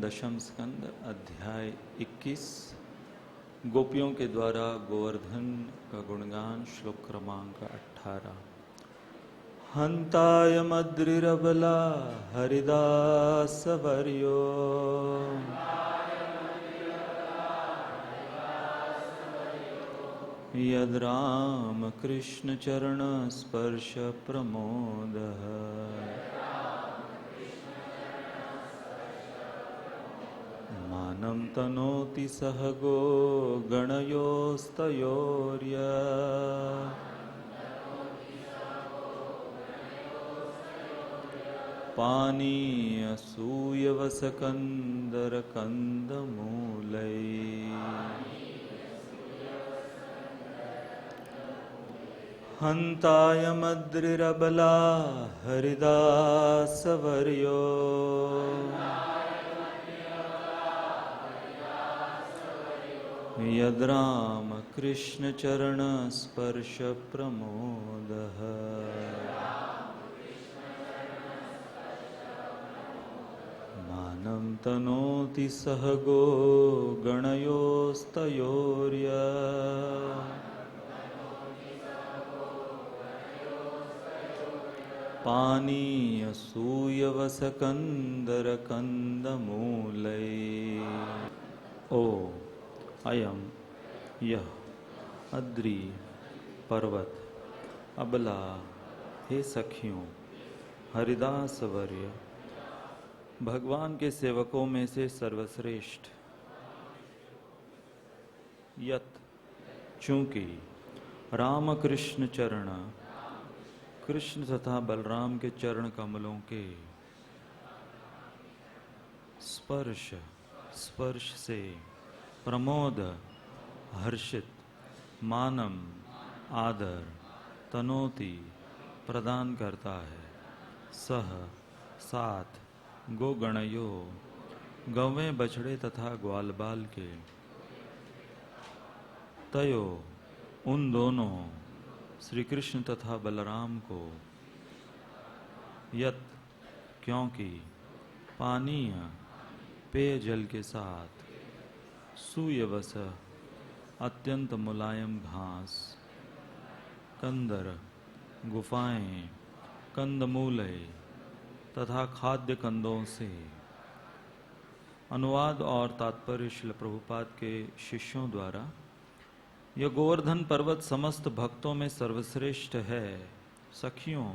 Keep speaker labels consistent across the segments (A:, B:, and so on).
A: दशम स्कंद अध्याय 21 गोपियों के द्वारा गोवर्धन का गुणगान श्लोक क्रमांक 18। हंताय मद्रिरबला हरिदास वर्यो यद राम कृष्ण चरण स्पर्श प्रमोदः मानं तनोति सहगो गणयोस्तयोर्य पानीयसूयवसकन्दरकन्दमूलै हंताय मद्रिरबला हरिदास वर्यो यद राम कृष्ण चरण स्पर्श प्रमोदः मानं तनोति सहगो गणयोस्तयोर्य पानीयसूयवसकन्दरकन्दमूलै। ओ अयम यह अद्रि पर्वत अबला, हे सखियों, हरिदास वर्य, भगवान के सेवकों में से सर्वश्रेष्ठ। यत चूंकि रामकृष्ण चरण, कृष्ण तथा बलराम के चरण कमलों के स्पर्श से प्रमोद हर्षित, मानम आदर, तनोति प्रदान करता है, सह साथ, गोगणयो गौवें बछड़े तथा ग्वालबाल के, तयो उन दोनों श्री कृष्ण तथा बलराम को, यत क्योंकि, पानीय पेयजल के साथ, सूयवस अत्यंत मुलायम घास, कंदर गुफाएं, कंदमूलय तथा खाद्य कंदों से। अनुवाद और तात्पर्य श्रील प्रभुपाद के शिष्यों द्वारा। यह गोवर्धन पर्वत समस्त भक्तों में सर्वश्रेष्ठ है। सखियों,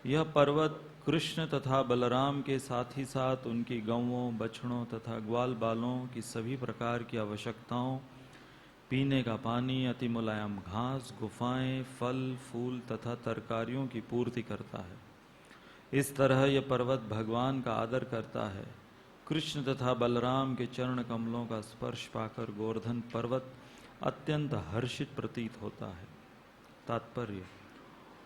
A: यह पर्वत कृष्ण तथा बलराम के साथ ही साथ उनकी गौओं, बछड़ों तथा ग्वाल बालों की सभी प्रकार की आवश्यकताओं, पीने का पानी, अति मुलायम घास, गुफाएं, फल फूल तथा तरकारियों की पूर्ति करता है। इस तरह यह पर्वत भगवान का आदर करता है। कृष्ण तथा बलराम के चरण कमलों का स्पर्श पाकर गोवर्धन पर्वत अत्यंत हर्षित प्रतीत होता है। तात्पर्य: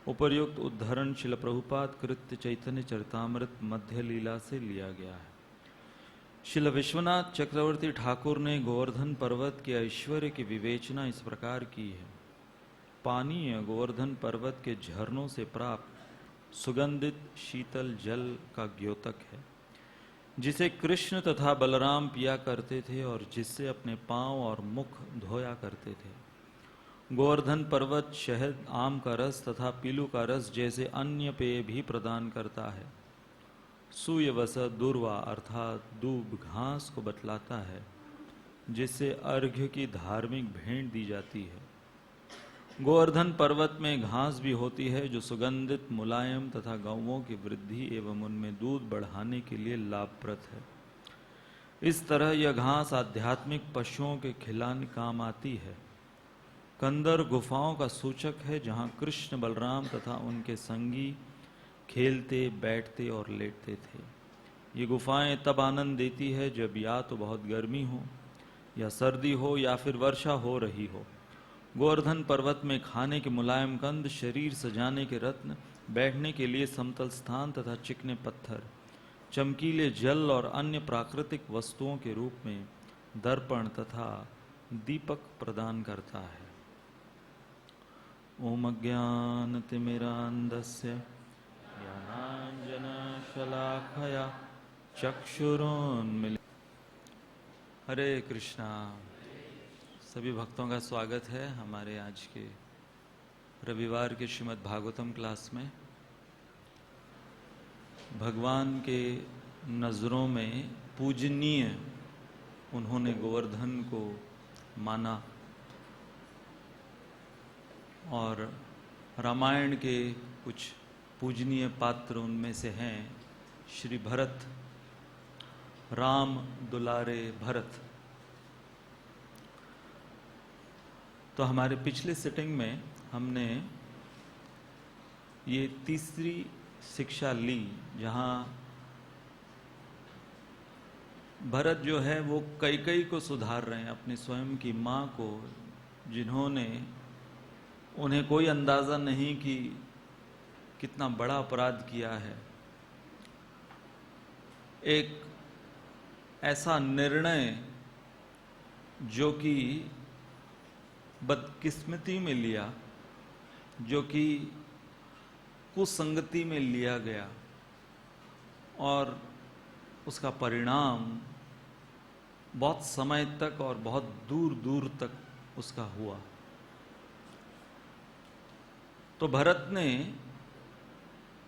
A: उपर्युक्त उद्धरण श्रील प्रभुपाद कृत्य चैतन्य चरितामृत मध्य लीला से लिया गया है। श्रील विश्वनाथ चक्रवर्ती ठाकुर ने गोवर्धन पर्वत के ऐश्वर्य की विवेचना इस प्रकार की है। पानीय गोवर्धन पर्वत के झरनों से प्राप्त सुगंधित शीतल जल का द्योतक है, जिसे कृष्ण तथा बलराम पिया करते थे और जिससे अपने पांव और मुख धोया करते थे। गोवर्धन पर्वत शहद, आम का रस तथा पीलू का रस जैसे अन्य पेय भी प्रदान करता है। सूयवस दूर्वा अर्थात दूब घास को बतलाता है, जिससे अर्घ्य की धार्मिक भेंट दी जाती है। गोवर्धन पर्वत में घास भी होती है जो सुगंधित, मुलायम तथा गौओं की वृद्धि एवं उनमें दूध बढ़ाने के लिए लाभप्रद है। इस तरह यह घास आध्यात्मिक पशुओं के खिलाने काम आती है। कंदर गुफाओं का सूचक है, जहाँ कृष्ण, बलराम तथा उनके संगी खेलते, बैठते और लेटते थे। ये गुफाएं तब आनंद देती है जब या तो बहुत गर्मी हो, या सर्दी हो, या फिर वर्षा हो रही हो। गोवर्धन पर्वत में खाने के मुलायम कंद, शरीर सजाने के रत्न, बैठने के लिए समतल स्थान तथा चिकने पत्थर, चमकीले जल और अन्य प्राकृतिक वस्तुओं के रूप में दर्पण तथा दीपक प्रदान करता है। ओम अज्ञानतिमिरान्धस्य ज्ञानाञ्जनशलाखया चक्षुरोन्मिलितं हरे कृष्णा। सभी भक्तों का स्वागत है हमारे आज के रविवार के श्रीमद् भागवतम क्लास में। भगवान के नज़रों में पूजनीय उन्होंने गोवर्धन को माना और रामायण के कुछ पूजनीय पात्र उनमें से हैं श्री भरत, राम दुलारे भरत। तो हमारे पिछले सिटिंग में हमने ये तीसरी शिक्षा ली जहाँ भरत जो है वो कैकेयी को सुधार रहे हैं, अपनी स्वयं की माँ को, जिन्होंने उन्हें कोई अंदाज़ा नहीं कि कितना बड़ा अपराध किया है। एक ऐसा निर्णय जो कि बदकिस्मती में लिया, जो कि कुसंगति में लिया गया और उसका परिणाम बहुत समय तक और बहुत दूर दूर तक उसका हुआ। तो भरत ने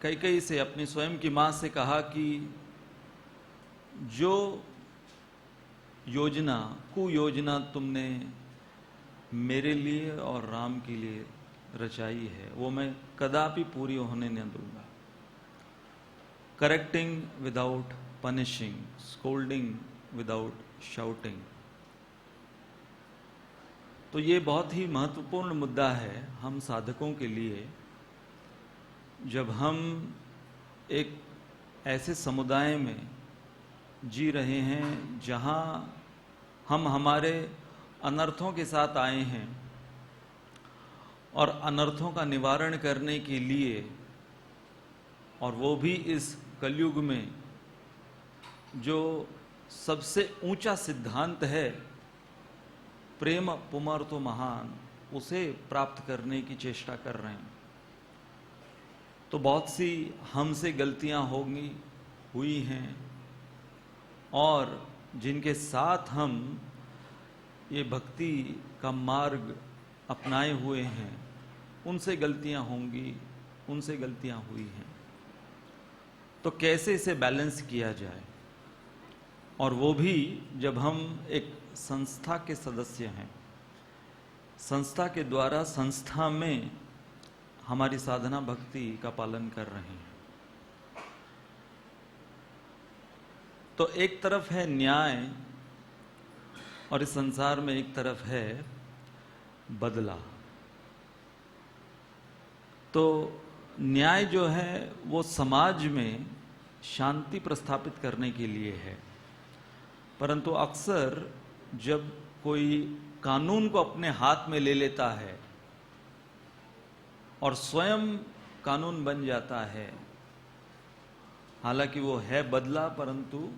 A: कैकेयी से, अपनी स्वयं की माँ से कहा कि जो योजना, कुयोजना तुमने मेरे लिए और राम के लिए रचाई है वो मैं कदापि पूरी होने न दूंगा। Correcting without punishing, scolding without shouting. तो ये बहुत ही महत्वपूर्ण मुद्दा है हम साधकों के लिए, जब हम एक ऐसे समुदाय में जी रहे हैं जहाँ हम हमारे अनर्थों के साथ आए हैं और अनर्थों का निवारण करने के लिए, और वो भी इस कलयुग में जो सबसे ऊंचा सिद्धांत है प्रेम पुमर्तो महान, उसे प्राप्त करने की चेष्टा कर रहे हैं। तो बहुत सी हमसे गलतियां होंगी, हुई हैं, और जिनके साथ हम ये भक्ति का मार्ग अपनाए हुए हैं उनसे गलतियां होंगी, उनसे गलतियां हुई हैं। तो कैसे इसे बैलेंस किया जाए, और वो भी जब हम एक संस्था के सदस्य हैं, संस्था के द्वारा संस्था में हमारी साधना भक्ति का पालन कर रहे हैं। तो एक तरफ है न्याय और इस संसार में एक तरफ है बदला। तो न्याय जो है वो समाज में शांति प्रस्थापित करने के लिए है, परंतु अक्सर जब कोई कानून को अपने हाथ में ले लेता है और स्वयं कानून बन जाता है, हालांकि वो है बदला परंतु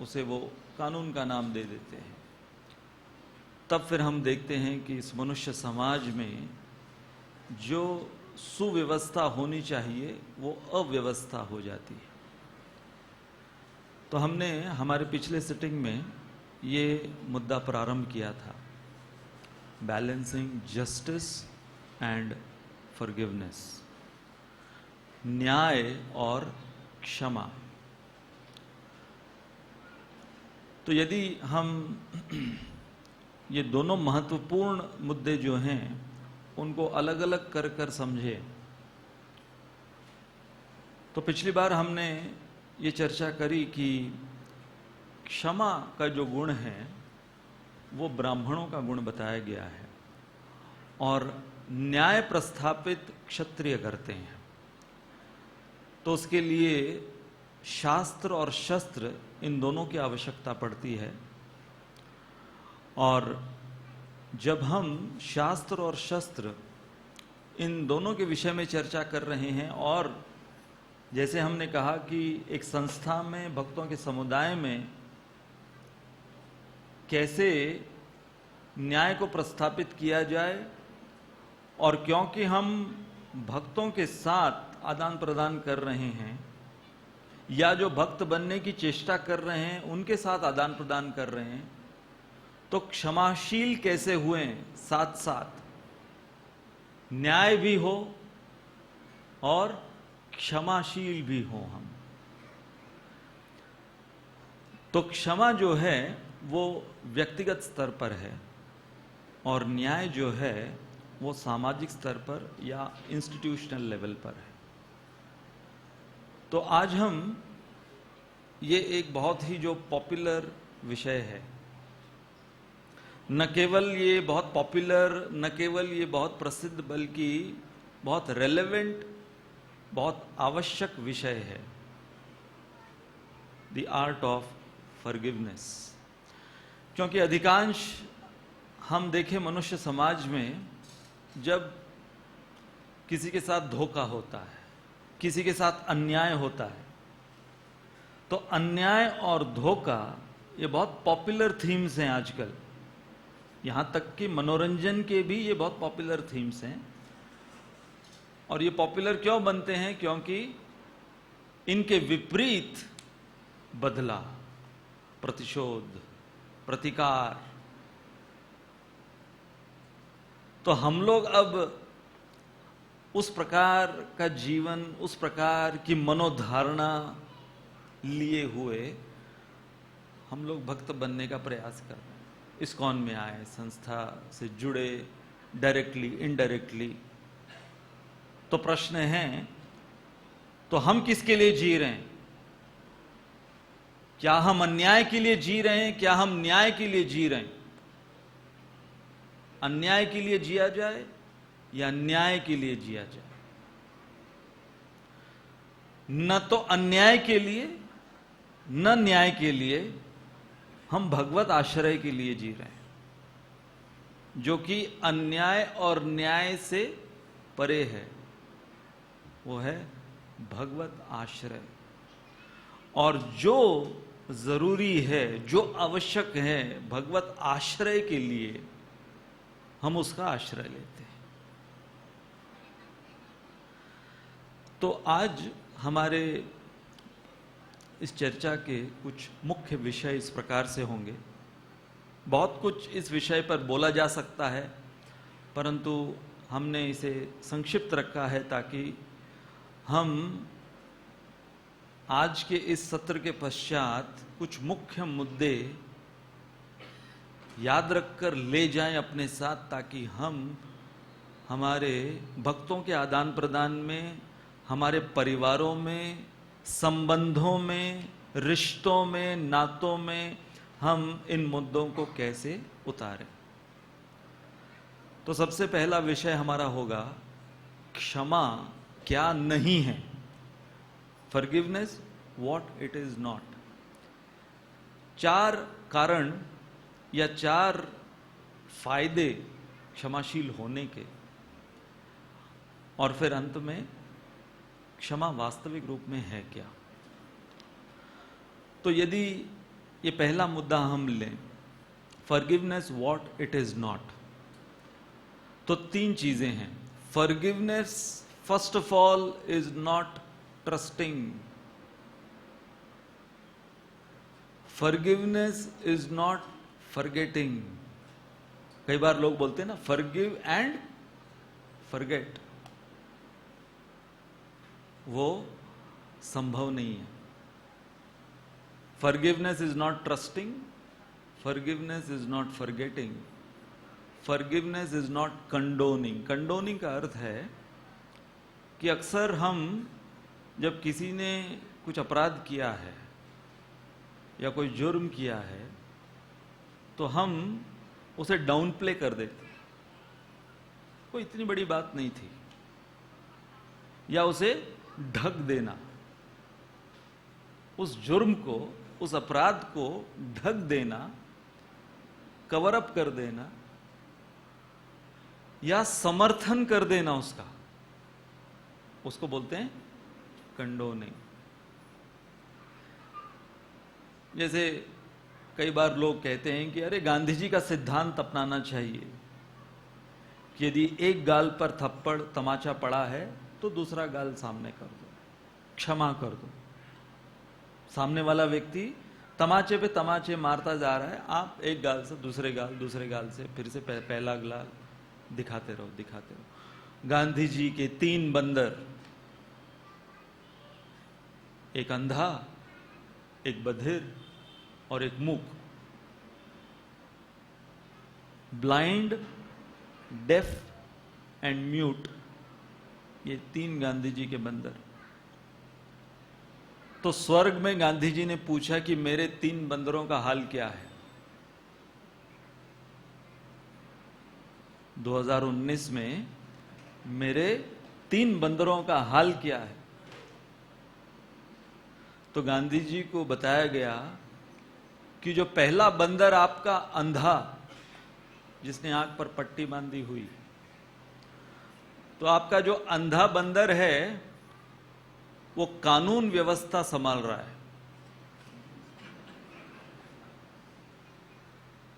A: उसे वो कानून का नाम दे देते हैं, तब फिर हम देखते हैं कि इस मनुष्य समाज में जो सुव्यवस्था होनी चाहिए वो अव्यवस्था हो जाती है। तो हमने हमारे पिछले सिटिंग में ये मुद्दा प्रारंभ किया था, बैलेंसिंग जस्टिस एंड फॉरगिवनेस, न्याय और क्षमा। तो यदि हम ये दोनों महत्वपूर्ण मुद्दे जो हैं उनको अलग अलग कर कर समझे, तो पिछली बार हमने ये चर्चा करी कि क्षमा का जो गुण है वो ब्राह्मणों का गुण बताया गया है और न्याय प्रस्थापित क्षत्रिय करते हैं। तो उसके लिए शास्त्र और शस्त्र इन दोनों की आवश्यकता पड़ती है, और जब हम शास्त्र और शस्त्र इन दोनों के विषय में चर्चा कर रहे हैं, और जैसे हमने कहा कि एक संस्था में, भक्तों के समुदाय में कैसे न्याय को प्रस्थापित किया जाए, और क्योंकि हम भक्तों के साथ आदान प्रदान कर रहे हैं या जो भक्त बनने की चेष्टा कर रहे हैं उनके साथ आदान प्रदान कर रहे हैं, तो क्षमाशील कैसे हुए, साथ साथ न्याय भी हो और क्षमाशील भी हो हम। तो क्षमा जो है वो व्यक्तिगत स्तर पर है और न्याय जो है वो सामाजिक स्तर पर या इंस्टीट्यूशनल लेवल पर है। तो आज हम ये एक बहुत ही जो पॉपुलर विषय है, न केवल ये बहुत पॉपुलर, न केवल ये बहुत प्रसिद्ध, बल्कि बहुत रेलेवेंट, बहुत आवश्यक विषय है, द आर्ट ऑफ फॉरगिवनेस। क्योंकि अधिकांश हम देखें मनुष्य समाज में, जब किसी के साथ धोखा होता है, किसी के साथ अन्याय होता है, तो अन्याय और धोखा ये बहुत पॉपुलर थीम्स हैं आजकल। यहां तक कि मनोरंजन के भी ये बहुत पॉपुलर थीम्स हैं। और ये पॉपुलर क्यों बनते हैं? क्योंकि इनके विपरीत बदला, प्रतिशोध, प्रतिकार। तो हम लोग अब उस प्रकार का जीवन, उस प्रकार की मनोधारणा लिए हुए हम लोग भक्त बनने का प्रयास कर रहे हैं। इस्कॉन में आए, संस्था से जुड़े, डायरेक्टली इनडायरेक्टली। तो प्रश्न है, तो हम किसके लिए जी रहे हैं? क्या हम अन्याय के लिए जी रहे हैं? क्या हम न्याय के लिए जी रहे हैं? अन्याय के लिए जिया जाए या न्याय के लिए जिया जाए? न तो अन्याय के लिए न न्याय के लिए, हम भगवत आश्रय के लिए जी रहे हैं, जो कि अन्याय और न्याय से परे है। वो है भगवत आश्रय। और जो जरूरी है, जो आवश्यक है भगवत आश्रय के लिए, हम उसका आश्रय लेते हैं। तो आज हमारे इस चर्चा के कुछ मुख्य विषय इस प्रकार से होंगे। बहुत कुछ इस विषय पर बोला जा सकता है, परंतु हमने इसे संक्षिप्त रखा है ताकि हम आज के इस सत्र के पश्चात कुछ मुख्य मुद्दे याद रखकर ले जाएं अपने साथ, ताकि हम हमारे भक्तों के आदान प्रदान में, हमारे परिवारों में, संबंधों में, रिश्तों में, नातों में हम इन मुद्दों को कैसे उतारें। तो सबसे पहला विषय हमारा होगा क्षमा क्या नहीं है। Forgiveness, what it is not. 4 कारण या 4 फायदे क्षमाशील होने के, और फिर अंत में क्षमा वास्तविक रूप में है क्या। तो यदि ये पहला मुद्दा हम लें, forgiveness what it is not, तो 3 चीजें हैं। Forgiveness first of all is not trusting. Forgiveness is not forgetting. कई बार लोग बोलते हैं ना, फॉरगिव एंड फॉरगेट, वो संभव नहीं है। Forgiveness is not trusting, forgiveness is not forgetting, forgiveness is not condoning. Condoning का अर्थ है कि अक्सर हम जब किसी ने कुछ अपराध किया है या कोई जुर्म किया है, तो हम उसे डाउन प्ले कर देते, कोई इतनी बड़ी बात नहीं थी, या उसे ढक देना, उस जुर्म को, उस अपराध को ढक देना, कवर अप कर देना, या समर्थन कर देना उसका, उसको बोलते हैं कंडोनिंग। जैसे कई बार लोग कहते हैं कि अरे गांधी जी का सिद्धांत अपनाना चाहिए कि यदि एक गाल पर थप्पड़ तमाचा पड़ा है तो दूसरा गाल सामने कर दो, क्षमा कर दो। सामने वाला व्यक्ति तमाचे पे तमाचे मारता जा रहा है, आप एक गाल से दूसरे गाल से फिर से पहला गाल दिखाते रहो। गांधी जी के 3 बंदर, एक अंधा, एक बधिर और एक मूक, ब्लाइंड, डेफ एंड म्यूट, ये 3 गांधी जी के बंदर। तो स्वर्ग में गांधी जी ने पूछा कि मेरे 3 बंदरों का हाल क्या है। 2019 में मेरे 3 बंदरों का हाल क्या है। तो गांधी जी को बताया गया कि जो पहला बंदर आपका अंधा, जिसने आंख पर पट्टी बांधी हुई, तो आपका जो अंधा बंदर है वो कानून व्यवस्था संभाल रहा है।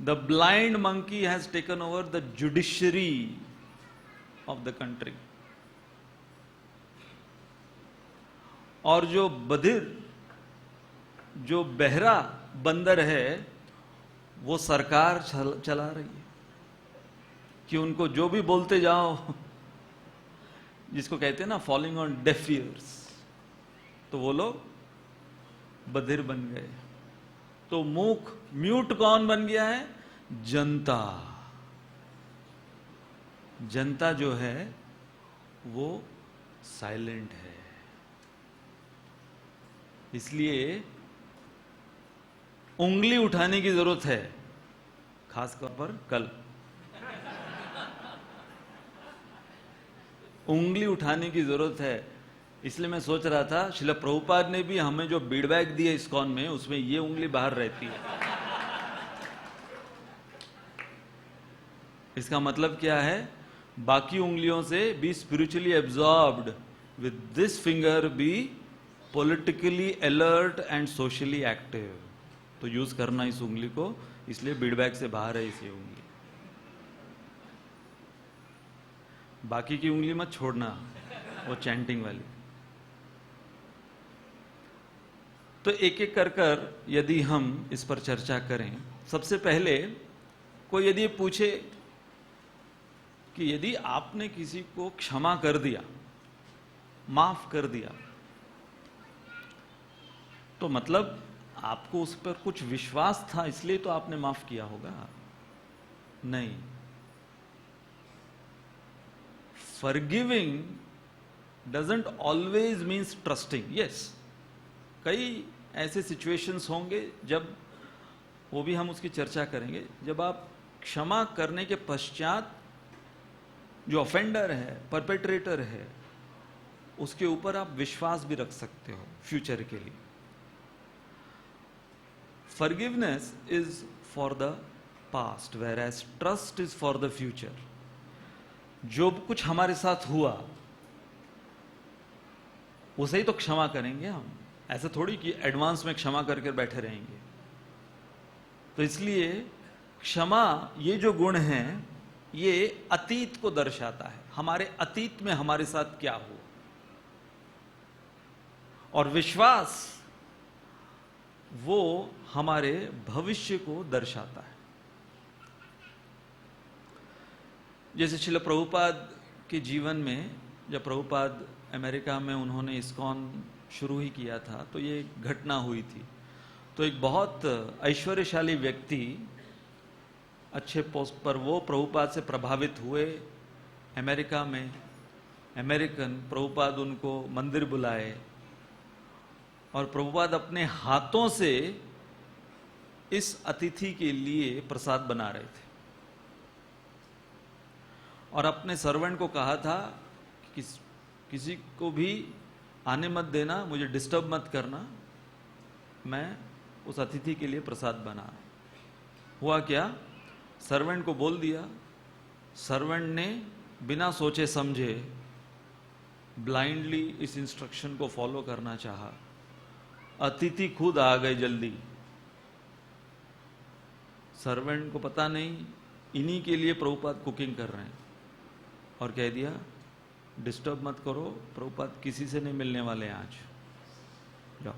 A: The blind monkey has taken over the judiciary of the country. और जो बधिर, जो बहरा बंदर है, वो सरकार चला रही है कि उनको जो भी बोलते जाओ, जिसको कहते हैं ना फॉलिंग ऑन डेफ ईयर्स, तो वो लोग बधिर बन गए। तो मूक, म्यूट कौन बन गया है? जनता। जनता जो है वो साइलेंट है। इसलिए उंगली उठाने की जरूरत है, खासतौर पर कल उंगली उठाने की जरूरत है। इसलिए मैं सोच रहा था, श्रील प्रभुपाद ने भी हमें जो फीडबैक दिया इस्कॉन में, उसमें ये उंगली बाहर रहती है। इसका मतलब क्या है? बाकी उंगलियों से be spiritually absorbed, with this finger be politically alert and socially active. तो यूज करना इस उंगली को, इसलिए फीडबैक से बाहर है इस उंगली। बाकी की उंगली मत छोड़ना, वो चैंटिंग वाली। तो एक एक कर कर यदि हम इस पर चर्चा करें, सबसे पहले कोई यदि पूछे कि यदि आपने किसी को क्षमा कर दिया, माफ कर दिया, तो मतलब आपको उस पर कुछ विश्वास था, इसलिए तो आपने माफ किया होगा। नहीं, forgiving doesn't always means trusting. Yes, कई ऐसे सिचुएशंस होंगे जब, वो भी हम उसकी चर्चा करेंगे, जब आप क्षमा करने के पश्चात जो ऑफेंडर है, परपेट्रेटर है, उसके ऊपर आप विश्वास भी रख सकते हो फ्यूचर के लिए। Forgiveness is for the past, whereas trust is for the future. जो कुछ हमारे साथ हुआ उसे ही तो क्षमा करेंगे हम, ऐसे थोड़ी कि एडवांस में क्षमा करके बैठे रहेंगे। तो इसलिए क्षमा, ये जो गुण है, ये अतीत को दर्शाता है, हमारे अतीत में हमारे साथ क्या हुआ। और विश्वास वो हमारे भविष्य को दर्शाता है। जैसे श्रील प्रभुपाद के जीवन में, जब प्रभुपाद अमेरिका में उन्होंने इस्कॉन शुरू ही किया था, तो ये घटना हुई थी। तो एक बहुत ऐश्वर्यशाली व्यक्ति, अच्छे पोस्ट पर, वो प्रभुपाद से प्रभावित हुए अमेरिका में। अमेरिकन, प्रभुपाद उनको मंदिर बुलाए और प्रभुपाद अपने हाथों से इस अतिथि के लिए प्रसाद बना रहे थे और अपने सर्वेंट को कहा था कि किसी को भी आने मत देना, मुझे डिस्टर्ब मत करना, मैं उस अतिथि के लिए प्रसाद बना रहा हूं। हुआ क्या, सर्वेंट को बोल दिया, सर्वेंट ने बिना सोचे समझे ब्लाइंडली इस इंस्ट्रक्शन को फॉलो करना चाहा। अतिथि खुद आ गए जल्दी, सर्वेंट को पता नहीं इन्हीं के लिए प्रभुपाद कुकिंग कर रहे हैं, और कह दिया डिस्टर्ब मत करो, प्रभुपाद किसी से नहीं मिलने वाले आज, जाओ।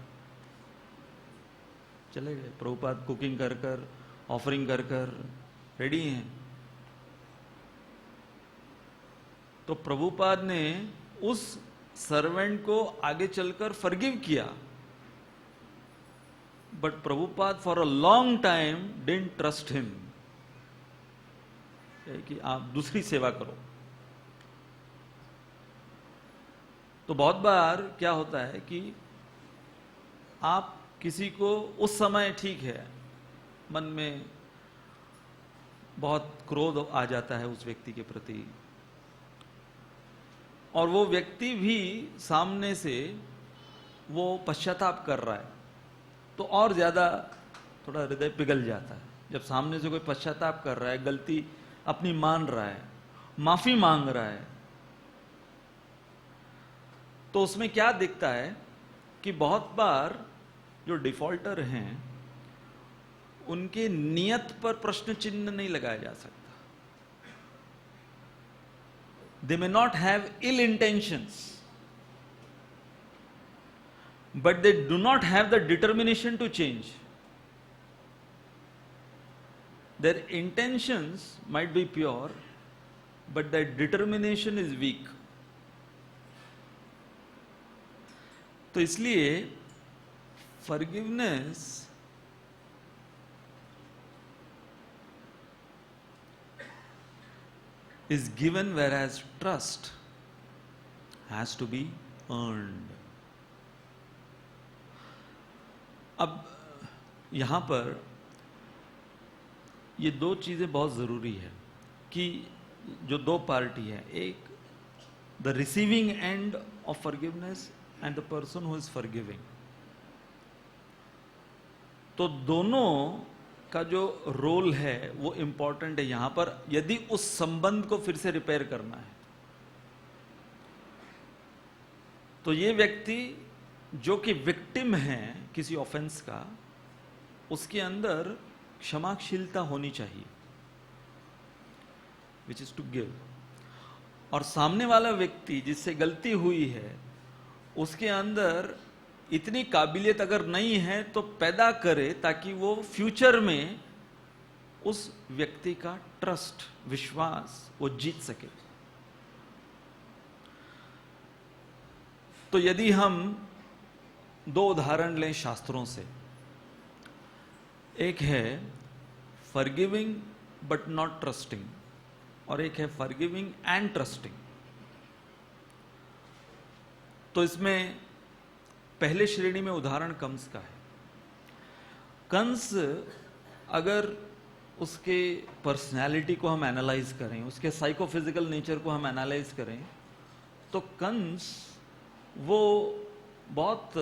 A: चले गए। प्रभुपाद कुकिंग कर कर, ऑफरिंग कर कर रेडी हैं। तो प्रभुपाद ने उस सर्वेंट को आगे चलकर फॉरगिव किया, but Prabhupada for a long time didn't trust him कि आप दूसरी सेवा करो। तो बहुत बार क्या होता है कि आप किसी को उस समय ठीक है, मन में बहुत क्रोध आ जाता है उस व्यक्ति के प्रति, और वो व्यक्ति भी सामने से वो पश्चाताप कर रहा है, तो और ज्यादा थोड़ा हृदय पिघल जाता है। जब सामने से कोई पश्चाताप कर रहा है, गलती अपनी मान रहा है, माफी मांग रहा है, तो उसमें क्या दिखता है कि बहुत बार जो डिफॉल्टर हैं उनके नियत पर प्रश्न चिन्ह नहीं लगाया जा सकता। They may not have ill intentions, but they do not have the determination to change. Their intentions might be pure, but their determination is weak. तो इसलिए forgiveness is given, whereas trust has to be earned. अब यहां पर ये दो चीजें बहुत जरूरी है कि जो दो पार्टी है, एक the receiving end of forgiveness and the person who is forgiving, तो दोनों का जो रोल है वो इंपॉर्टेंट है यहां पर, यदि उस संबंध को फिर से रिपेयर करना है। तो ये व्यक्ति जो कि विक्टिम है किसी ऑफेंस का, उसके अंदर क्षमाशीलता होनी चाहिए, विच इज टू गिव। और सामने वाला व्यक्ति जिससे गलती हुई है उसके अंदर इतनी काबिलियत अगर नहीं है तो पैदा करे, ताकि वो फ्यूचर में उस व्यक्ति का ट्रस्ट, विश्वास वो जीत सके। तो यदि हम दो उदाहरण लें शास्त्रों से, एक है फॉरगिविंग बट नॉट ट्रस्टिंग, और एक है फॉरगिविंग एंड ट्रस्टिंग। तो इसमें पहले श्रेणी में उदाहरण कंस का है। कंस, अगर उसके पर्सनैलिटी को हम एनालाइज करें, उसके साइकोफिजिकल नेचर को हम एनालाइज करें, तो कंस वो बहुत,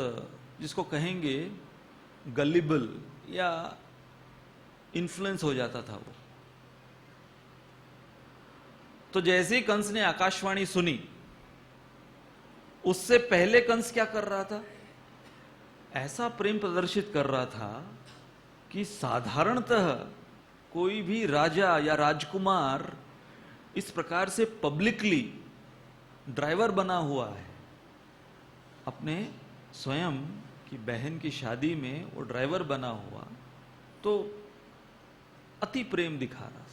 A: जिसको कहेंगे गलिबल या इन्फ्लुएंस हो जाता था वो। तो जैसे ही कंस ने आकाशवाणी सुनी, उससे पहले कंस क्या कर रहा था? ऐसा प्रेम प्रदर्शित कर रहा था कि साधारणतः कोई भी राजा या राजकुमार इस प्रकार से पब्लिकली ड्राइवर बना हुआ है, अपने स्वयं की बहन की शादी में वो ड्राइवर बना हुआ, तो अति प्रेम दिखा रहा था।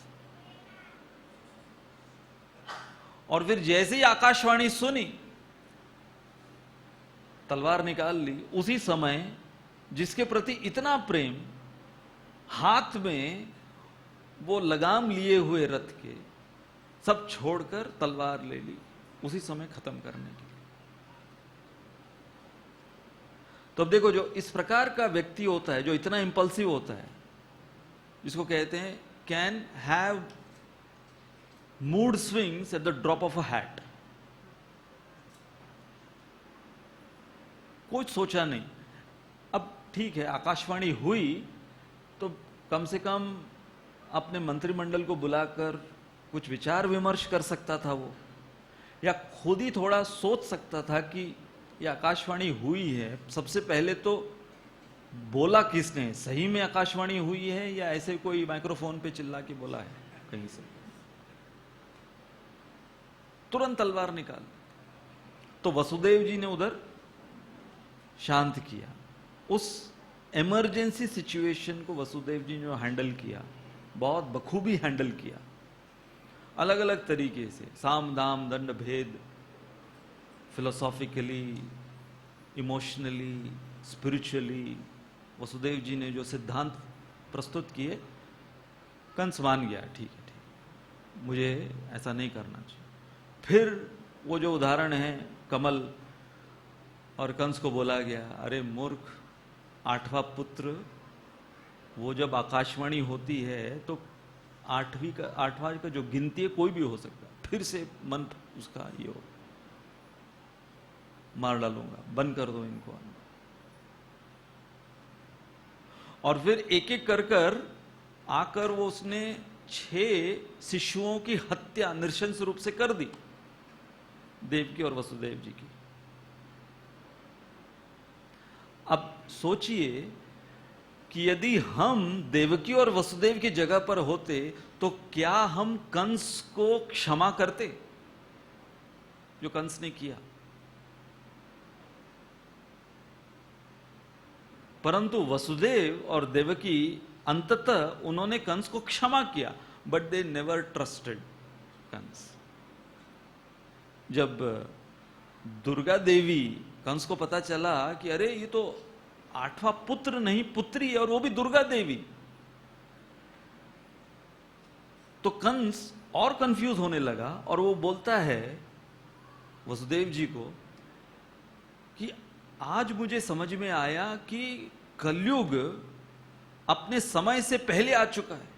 A: और फिर जैसे ही आकाशवाणी सुनी, तलवार निकाल ली। उसी समय जिसके प्रति इतना प्रेम, हाथ में वो लगाम लिए हुए रथ के, सब छोड़कर तलवार ले ली, उसी समय खत्म करने के लिए। तो अब देखो, जो इस प्रकार का व्यक्ति होता है, जो इतना इंपल्सिव होता है, जिसको कहते हैं can have mood swings at the drop of a hat. कुछ सोचा नहीं। अब ठीक है, आकाशवाणी हुई तो कम से कम अपने मंत्रिमंडल को बुलाकर कुछ विचार विमर्श कर सकता था वो, या खुद ही थोड़ा सोच सकता था कि ये आकाशवाणी हुई है, सबसे पहले तो बोला किसने, सही में आकाशवाणी हुई है या ऐसे कोई माइक्रोफोन पे चिल्ला के बोला है कहीं से। तुरंत तलवार निकाल। तो वसुदेव जी ने उधर शांत किया। उस इमरजेंसी सिचुएशन को वसुदेव जी ने जो हैंडल किया, बहुत बखूबी हैंडल किया, अलग अलग तरीके से, साम दाम दंड भेद, फिलोसॉफिकली, इमोशनली, स्पिरिचुअली, वसुदेव जी ने जो सिद्धांत प्रस्तुत किए, कंस मान गया, ठीक है, ठीक, मुझे ऐसा नहीं करना चाहिए। फिर वो जो उदाहरण है कमल, और कंस को बोला गया, अरे मूर्ख, 8वां पुत्र, वो जब आकाशवाणी होती है तो 8वां का जो गिनती है कोई भी हो सकता, फिर से मन उसका ये हो, मार डालूंगा, बंद कर दो इनको। और फिर एक एक कर कर आकर वो उसने 6 शिशुओं की हत्या नृशंस रूप से कर दी, देवकी और वसुदेव जी की। अब सोचिए कि यदि हम देवकी और वसुदेव की जगह पर होते तो क्या हम कंस को क्षमा करते, जो कंस ने किया? परंतु वसुदेव और देवकी अंततः उन्होंने कंस को क्षमा किया, but they never trusted Kans. जब दुर्गा देवी, कंस को पता चला कि अरे ये तो 8वां पुत्र नहीं पुत्री है, और वो भी दुर्गा देवी, तो कंस और कंफ्यूज होने लगा, और वो बोलता है वसुदेव जी को कि आज मुझे समझ में आया कि कलयुग अपने समय से पहले आ चुका है।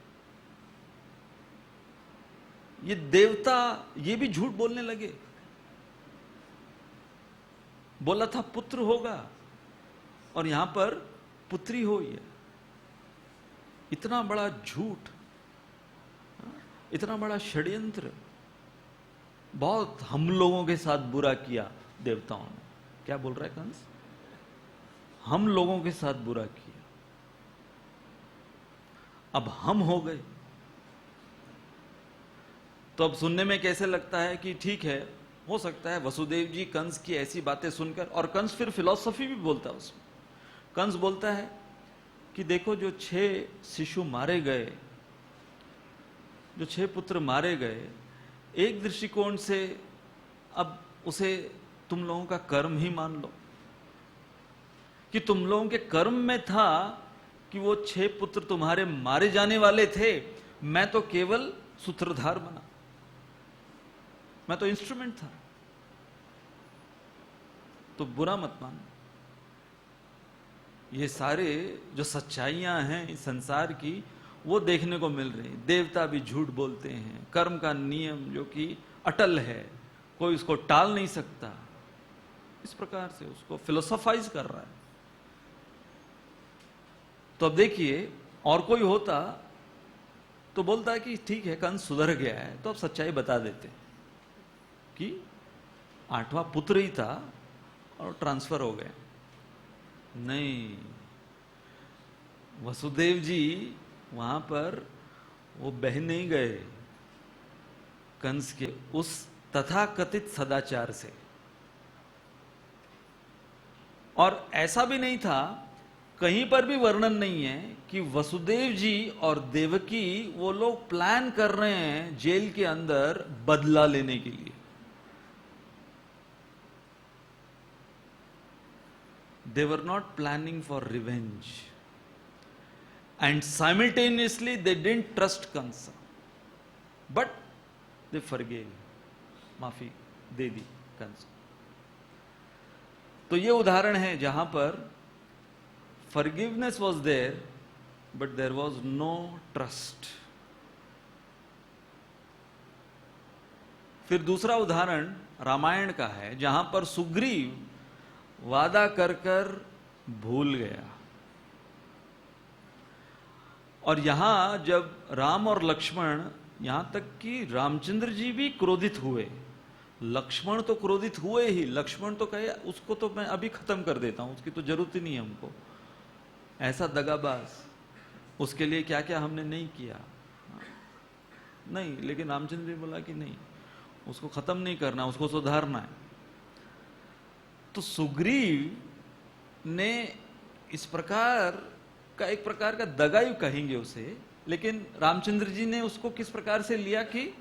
A: ये देवता ये भी झूठ बोलने लगे, बोला था पुत्र होगा और यहां पर पुत्री हुई है। इतना बड़ा झूठ, इतना बड़ा षड्यंत्र, बहुत हम लोगों के साथ बुरा किया देवताओं ने। क्या बोल रहा है कंस? हम लोगों के साथ बुरा किया, अब हम हो गए। तो अब सुनने में कैसे लगता है कि ठीक है, हो सकता है वसुदेव जी कंस की ऐसी बातें सुनकर, और कंस फिर फिलॉसफी भी बोलता है उसमें। कंस बोलता है कि देखो जो 6 शिशु मारे गए, जो 6 पुत्र मारे गए, एक दृष्टिकोण से अब उसे तुम लोगों का कर्म ही मान लो, कि तुम लोगों के कर्म में था कि वो 6 पुत्र तुम्हारे मारे जाने वाले थे, मैं तो केवल सूत्रधार बना, मैं तो इंस्ट्रूमेंट था। तो बुरा मत मान। ये सारे जो सच्चाइयां हैं इस संसार की, वो देखने को मिल रही। देवता भी झूठ बोलते हैं, कर्म का नियम जो कि अटल है, कोई उसको टाल नहीं सकता, इस प्रकार से उसको फिलोसोफाइज कर रहा है। तो अब देखिए, और कोई होता तो बोलता है कि ठीक है कंस सुधर गया है, तो अब सच्चाई बता देते कि 8वां पुत्र ही था और ट्रांसफर हो गए। नहीं, वसुदेव जी वहां पर वो बह नहीं गए कंस के उस तथाकथित सदाचार से। और ऐसा भी नहीं था, कहीं पर भी वर्णन नहीं है कि वसुदेव जी और देवकी वो लोग प्लान कर रहे हैं जेल के अंदर बदला लेने के लिए। They were not planning for revenge, and simultaneously they didn't trust Kansa, but they forgave, माफी दे दी कंस। तो ये उदाहरण है जहां पर forgiveness was there, but there was no trust. फिर दूसरा उदाहरण रामायण का है, जहां पर सुग्रीव वादा कर कर भूल गया, और यहां जब राम और लक्ष्मण, यहां तक कि रामचंद्र जी भी क्रोधित हुए, लक्ष्मण तो क्रोधित हुए ही। लक्ष्मण तो कहे उसको तो मैं अभी खत्म कर देता हूं, उसकी तो जरूरत ही नहीं है हमको, ऐसा दगाबाज, उसके लिए क्या क्या हमने नहीं किया। नहीं, लेकिन रामचंद्र जी बोला कि नहीं, उसको खत्म नहीं करना, उसको सुधारना है। तो सुग्रीव ने इस प्रकार का एक प्रकार का दगाई कहेंगे उसे, लेकिन रामचंद्र जी ने उसको किस प्रकार से लिया कि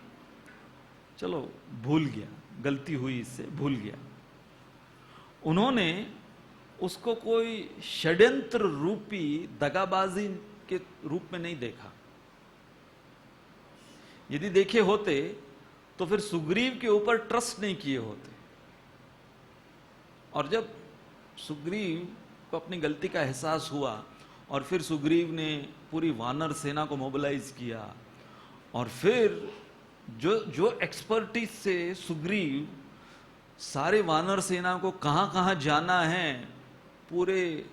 A: चलो भूल गया, गलती हुई, इससे भूल गया। उन्होंने उसको कोई षड्यंत्र रूपी दगाबाजी के रूप में नहीं देखा। यदि देखे होते तो फिर सुग्रीव के ऊपर ट्रस्ट नहीं किए होते। और जब सुग्रीव को अपनी गलती का एहसास हुआ और फिर सुग्रीव ने पूरी वानर सेना को मोबिलाइज किया, और फिर जो एक्सपर्टीज से सुग्रीव सारे वानर सेना को कहां कहां जाना है, पूरे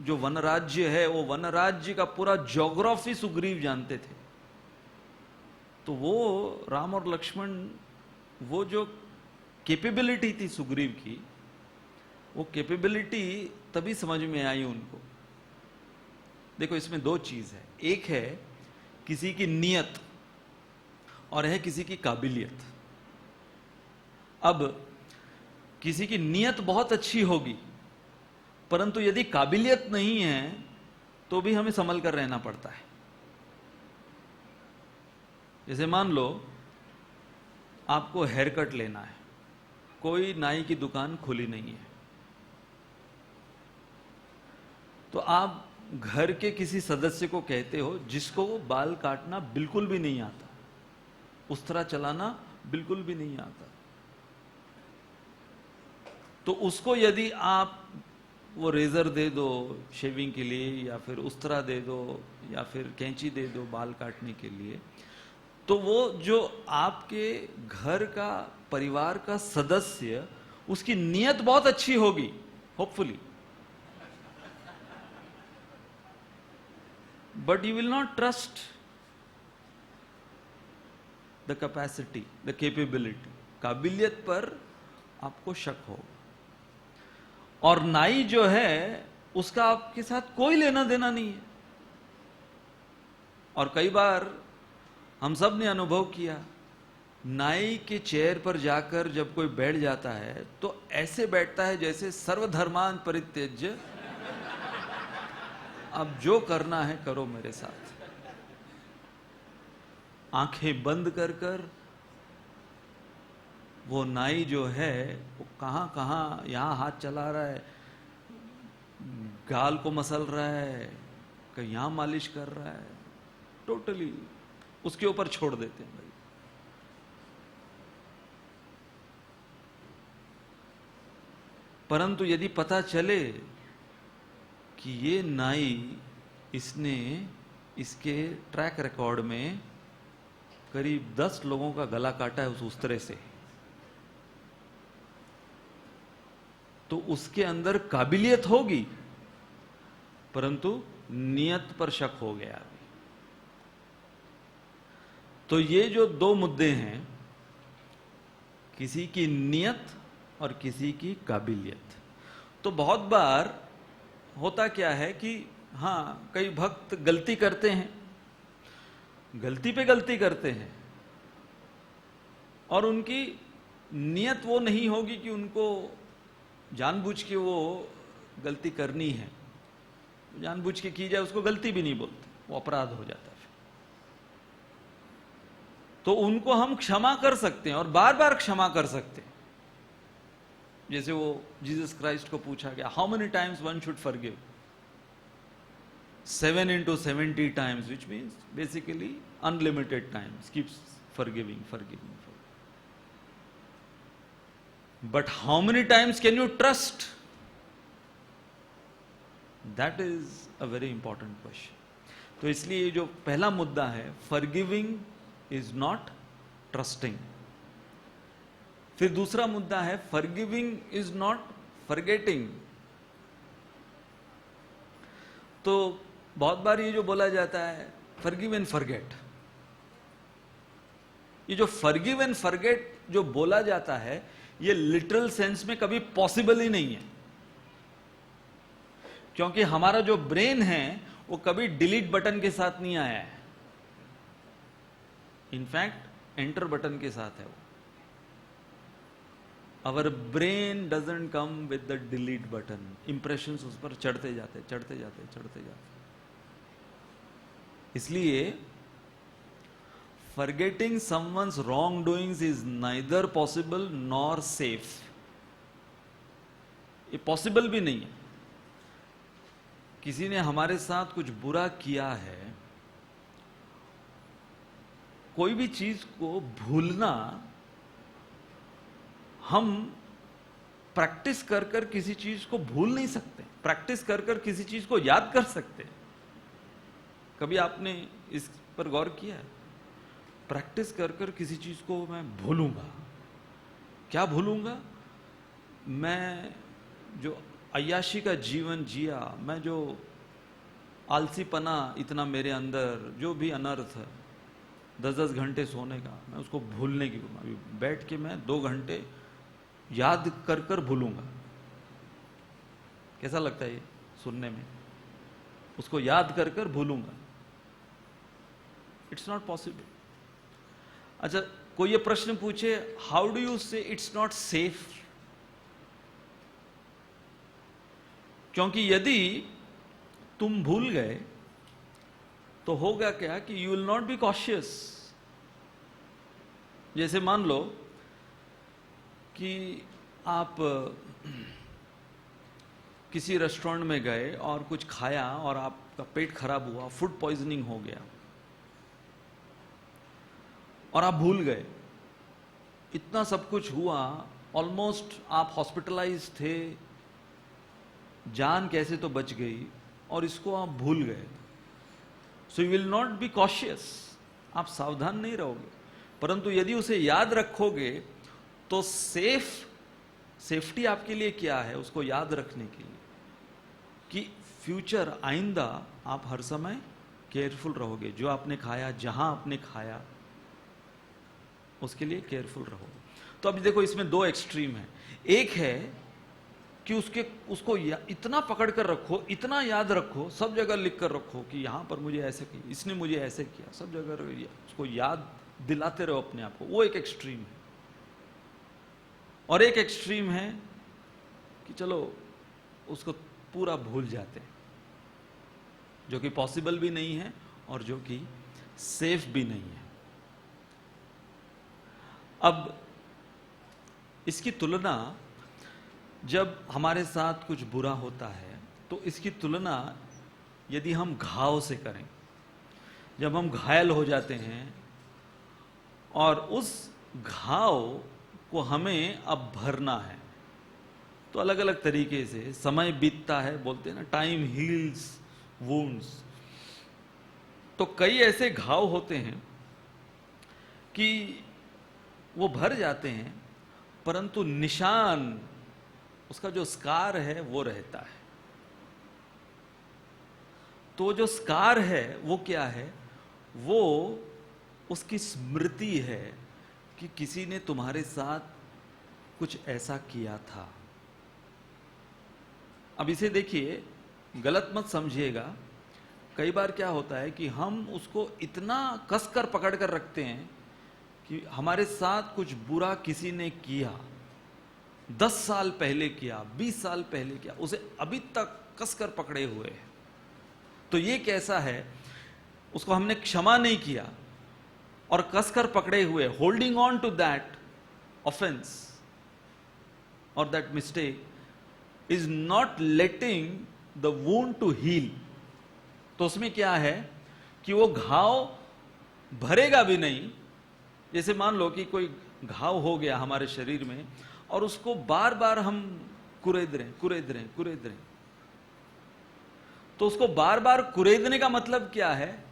A: जो वनराज्य है वो वनराज्य का पूरा ज्योग्राफी सुग्रीव जानते थे। तो वो राम और लक्ष्मण, वो जो कैपेबिलिटी थी सुग्रीव की, वो कैपेबिलिटी तभी समझ में आई उनको। देखो इसमें दो चीज है, एक है किसी की नीयत और है किसी की काबिलियत। अब किसी की नीयत बहुत अच्छी होगी, परंतु यदि काबिलियत नहीं है तो भी हमें संभल कर रहना पड़ता है। जैसे मान लो आपको हेयर कट लेना है, कोई नाई की दुकान खुली नहीं है, तो आप घर के किसी सदस्य को कहते हो जिसको बाल काटना बिल्कुल भी नहीं आता, उस तरह चलाना बिल्कुल भी नहीं आता, तो उसको यदि आप वो रेजर दे दो शेविंग के लिए, या फिर उस तरह दे दो, या फिर कैंची दे दो बाल काटने के लिए, तो वो जो आपके घर का परिवार का सदस्य, उसकी नीयत बहुत अच्छी होगी hopefully, but you will not trust the capacity, the capability, काबिलियत पर आपको शक होगा। और नाई जो है उसका आपके साथ कोई लेना देना नहीं है। और कई बार हम सब ने अनुभव किया, नाई के चेयर पर जाकर जब कोई बैठ जाता है तो ऐसे बैठता है जैसे सर्वधर्मान परित्यज्य, अब जो करना है करो मेरे साथ। आंखें बंद कर कर वो नाई जो है वो कहां कहां यहां हाथ चला रहा है, गाल को मसल रहा है, कहीं यहां मालिश कर रहा है, टोटली उसके ऊपर छोड़ देते हैं भाई। परंतु यदि पता चले कि ये नाई, इसने इसके ट्रैक रिकॉर्ड में करीब 10 लोगों का गला काटा है उस तरह से, तो उसके अंदर काबिलियत होगी, परंतु नियत पर शक हो गया अभी। तो ये जो दो मुद्दे हैं, किसी की नियत और किसी की काबिलियत। तो बहुत बार होता क्या है कि हाँ, कई भक्त गलती करते हैं, गलती पे गलती करते हैं, और उनकी नियत वो नहीं होगी कि उनको जानबूझ के वो गलती करनी है, जानबूझ के की जाए उसको गलती भी नहीं बोलते, वो अपराध हो जाता है। तो उनको हम क्षमा कर सकते हैं और बार बार क्षमा कर सकते हैं। जैसे वो जीसस क्राइस्ट को पूछा गया, how many times one should forgive? 7 into 70 times, which means basically unlimited times, keeps forgiving. But how many times can you trust? That is a very important question. तो इसलिए ये जो पहला मुद्दा है, forgiving is not trusting. फिर दूसरा मुद्दा है, forgiving is not forgetting. तो बहुत बार ये जो बोला जाता है forgive and forget, ये जो forgive and forget जो बोला जाता है, ये लिटरल सेंस में कभी पॉसिबल ही नहीं है, क्योंकि हमारा जो ब्रेन है वो कभी डिलीट बटन के साथ नहीं आया है, इनफैक्ट एंटर बटन के साथ है वो। Our brain doesn't come with the delete button, impressions उस पर चढ़ते जाते चढ़ते जाते चढ़ते जाते। इसलिए forgetting someone's wrongdoings is neither possible nor safe। ये पॉसिबल भी नहीं है। किसी ने हमारे साथ कुछ बुरा किया है, कोई भी चीज को भूलना, हम प्रैक्टिस कर कर किसी चीज को भूल नहीं सकते, प्रैक्टिस कर कर किसी चीज को याद कर सकते। कभी आपने इस पर गौर किया है? प्रैक्टिस कर कर किसी चीज को मैं भूलूंगा, क्या भूलूंगा? मैं जो अय्याशी का जीवन जिया, मैं जो आलसीपना इतना मेरे अंदर, जो भी अनर्थ है, 10-10 घंटे सोने का, मैं उसको भूलने की, अभी बैठ के मैं 2 घंटे याद कर कर भूलूंगा। कैसा लगता है ये सुनने में? उसको याद कर कर भूलूंगा। It's not possible. अच्छा, कोई ये प्रश्न पूछे, हाउ डू यू से इट्स नॉट सेफ? क्योंकि यदि तुम भूल गए तो होगा क्या कि you will not be cautious. जैसे मान लो कि आप किसी रेस्टोरेंट में गए और कुछ खाया और आपका पेट खराब हुआ, फूड पॉइजनिंग हो गया और आप भूल गए। इतना सब कुछ हुआ, ऑलमोस्ट आप हॉस्पिटलाइज थे, जान कैसे तो बच गई, और इसको आप भूल गए। So you will not be cautious, आप सावधान नहीं रहोगे। परंतु यदि उसे याद रखोगे तो सेफ्टी आपके लिए क्या है? उसको याद रखने के लिए कि फ्यूचर, आइंदा आप हर समय केयरफुल रहोगे। जो आपने खाया, जहां आपने खाया, उसके लिए केयरफुल रहो। तो अभी देखो, इसमें 2 एक्सट्रीम है। एक है कि उसको इतना पकड़ कर रखो, इतना याद रखो, सब जगह लिख कर रखो कि यहां पर मुझे ऐसे किया, इसने मुझे ऐसे किया, सब जगह उसको याद दिलाते रहो अपने आप को। वो एक एक्सट्रीम है। और एक एक्सट्रीम है कि चलो उसको पूरा भूल जाते हैं, जो कि पॉसिबल भी नहीं है और जो कि सेफ भी नहीं है। अब इसकी तुलना, जब हमारे साथ कुछ बुरा होता है तो इसकी तुलना यदि हम घाव से करें, जब हम घायल हो जाते हैं और उस घाव को हमें अब भरना है, तो अलग अलग तरीके से समय बीतता है, बोलते हैं ना, टाइम हील्स वुंड्स। तो कई ऐसे घाव होते हैं कि वो भर जाते हैं, परंतु निशान, उसका जो स्कार है वो रहता है। तो जो स्कार है वो क्या है? वो उसकी स्मृति है कि किसी ने तुम्हारे साथ कुछ ऐसा किया था। अब इसे देखिए, गलत मत समझिएगा। कई बार क्या होता है कि हम उसको इतना कसकर पकड़ कर रखते हैं कि हमारे साथ कुछ बुरा किसी ने किया, 10 साल पहले किया, 20 साल पहले किया, उसे अभी तक कसकर पकड़े हुए हैं। तो ये कैसा है? उसको हमने क्षमा नहीं किया और कसकर पकड़े हुए, holding on to that offence और that mistake is not letting the wound to heal. तो उसमें क्या है कि वो घाव भरेगा भी नहीं। जैसे मान लो कि कोई घाव हो गया हमारे शरीर में और उसको बार बार हम कुरेद रहे, तो उसको बार बार कुरेदने का मतलब क्या है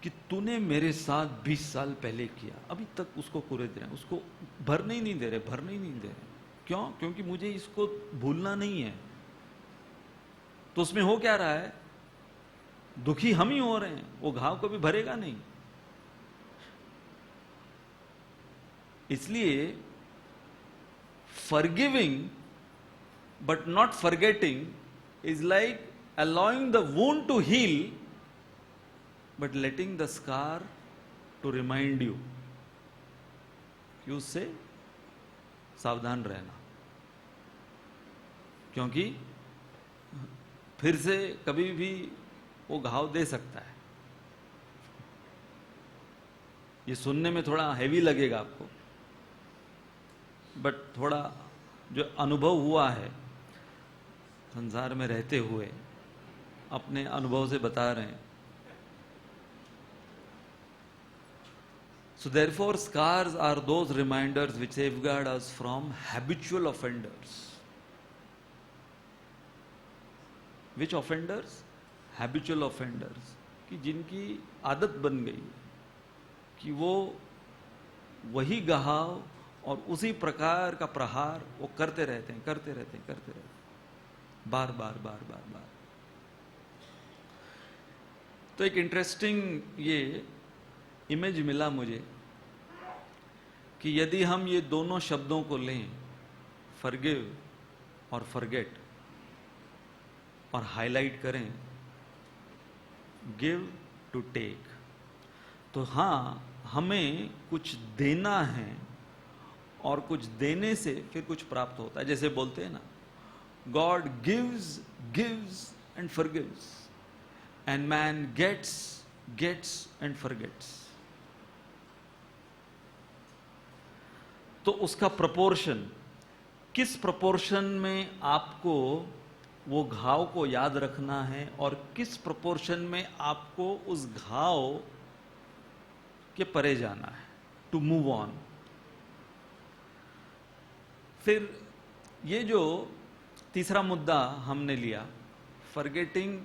A: कि तूने मेरे साथ 20 साल पहले किया, अभी तक उसको कुरेद रहे हैं, उसको भरने ही नहीं दे रहे। क्यों? क्योंकि मुझे इसको भूलना नहीं है। तो उसमें हो क्या रहा है? दुखी हम ही हो रहे हैं, वो घाव कभी भरेगा नहीं। इसलिए forgiving but not forgetting is like allowing the wound to heal but letting the scar to remind you कि उससे सावधान रहना, क्योंकि फिर से कभी भी वो घाव दे सकता है। ये सुनने में थोड़ा हैवी लगेगा आपको, बट थोड़ा जो अनुभव हुआ है संसार में रहते हुए, अपने अनुभव से बता रहे हैं। So therefore scars are those reminders which safeguard us from habitual offenders. Which offenders? Habitual offenders, कि जिनकी आदत बन गई कि वो वही घाव और उसी प्रकार का प्रहार वो करते रहते हैं, बार बार। तो एक इंटरेस्टिंग ये इमेज मिला मुझे कि यदि हम ये दोनों शब्दों को लें, फॉरगिव और फॉरगेट, और हाईलाइट करें, गिव टू टेक, तो हाँ, हमें कुछ देना है और कुछ देने से फिर कुछ प्राप्त होता है। जैसे बोलते हैं ना, God gives and forgives and man gets and forgets. तो उसका प्रोपोर्शन, किस प्रोपोर्शन में आपको वो घाव को याद रखना है और किस प्रोपोर्शन में आपको उस घाव के परे जाना है, टू मूव ऑन। फिर ये जो तीसरा मुद्दा हमने लिया, फॉरगिविंग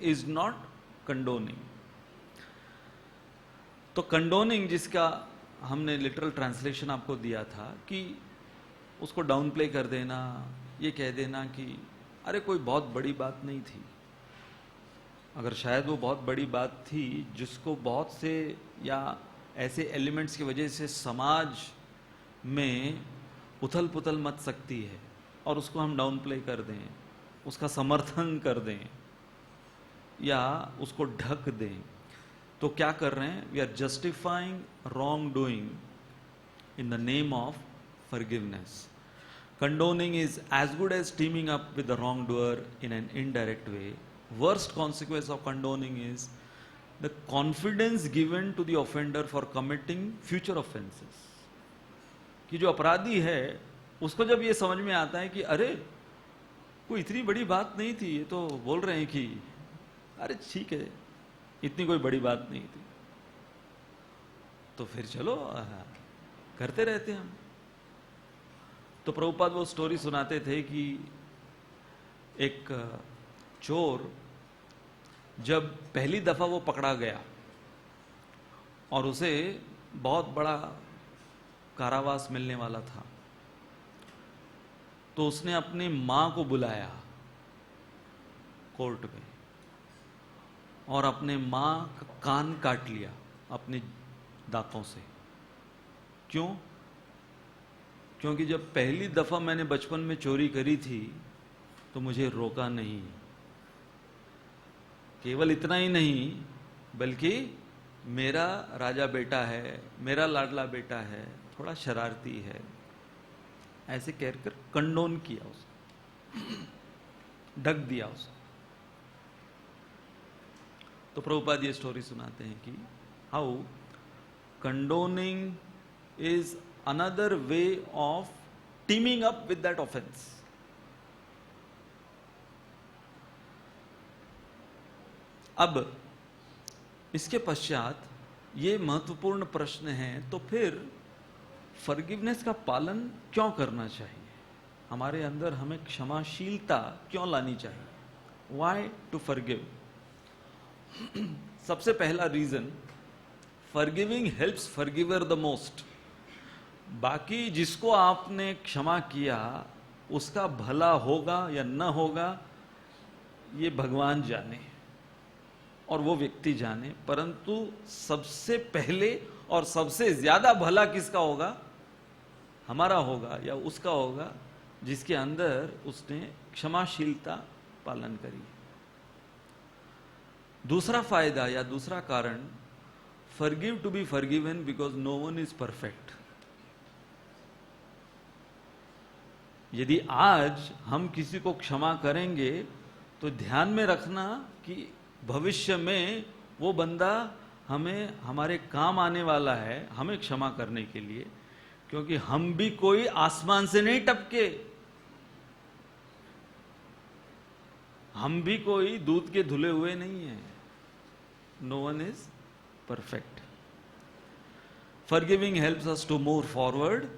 A: इज नॉट कंडोनिंग। तो कंडोनिंग, जिसका हमने लिटरल ट्रांसलेशन आपको दिया था कि उसको डाउन प्ले कर देना, ये कह देना कि अरे कोई बहुत बड़ी बात नहीं थी। अगर शायद वो बहुत बड़ी बात थी जिसको बहुत से या ऐसे एलिमेंट्स की वजह से समाज में उथल पुथल मच सकती है और उसको हम डाउन प्ले कर दें, उसका समर्थन कर दें या उसको ढक दें, तो क्या कर रहे हैं? We are justifying wrong doing in the name of forgiveness. Condoning is as good as teaming up with the wrongdoer in an indirect way. Worst consequence of condoning is the confidence given to the offender for committing future offenses. कि जो अपराधी है उसको जब ये समझ में आता है कि अरे कोई इतनी बड़ी बात नहीं थी, ये तो बोल रहे हैं कि अरे ठीक है, इतनी कोई बड़ी बात नहीं थी, तो फिर चलो करते रहते हैं हम। तो प्रभुपाद वो स्टोरी सुनाते थे कि एक चोर जब पहली दफा वो पकड़ा गया और उसे बहुत बड़ा कारावास मिलने वाला था, तो उसने अपनी मां को बुलाया कोर्ट में और अपने मां का कान काट लिया अपने दांतों से। क्यों? क्योंकि जब पहली दफा मैंने बचपन में चोरी करी थी तो मुझे रोका नहीं। केवल इतना ही नहीं, बल्कि मेरा राजा बेटा है, मेरा लाडला बेटा है, थोड़ा शरारती है, ऐसे कहकर कंडोन किया उसको, ढक दिया उसको। तो प्रभुपाद ये स्टोरी सुनाते हैं कि how condoning is another way of teaming up with that offense. अब इसके पश्चात ये महत्वपूर्ण प्रश्न है, तो फिर फॉरगिवनेस का पालन क्यों करना चाहिए? हमारे अंदर हमें क्षमाशीलता क्यों लानी चाहिए? Why to forgive? सबसे पहला reason, forgiving helps forgiver the most. बाकी जिसको आपने क्षमा किया उसका भला होगा या न होगा ये भगवान जाने और वो व्यक्ति जाने, परंतु सबसे पहले और सबसे ज्यादा भला किसका होगा? हमारा होगा या उसका होगा जिसके अंदर उसने क्षमाशीलता पालन करी। दूसरा फायदा या दूसरा कारण, forgive to be forgiven because no one is perfect. यदि आज हम किसी को क्षमा करेंगे तो ध्यान में रखना कि भविष्य में वो बंदा हमें हमारे काम आने वाला है, हमें क्षमा करने के लिए, क्योंकि हम भी कोई आसमान से नहीं टपके, हम भी कोई दूध के धुले हुए नहीं हैं। No one is perfect. Forgiving helps us to move forward.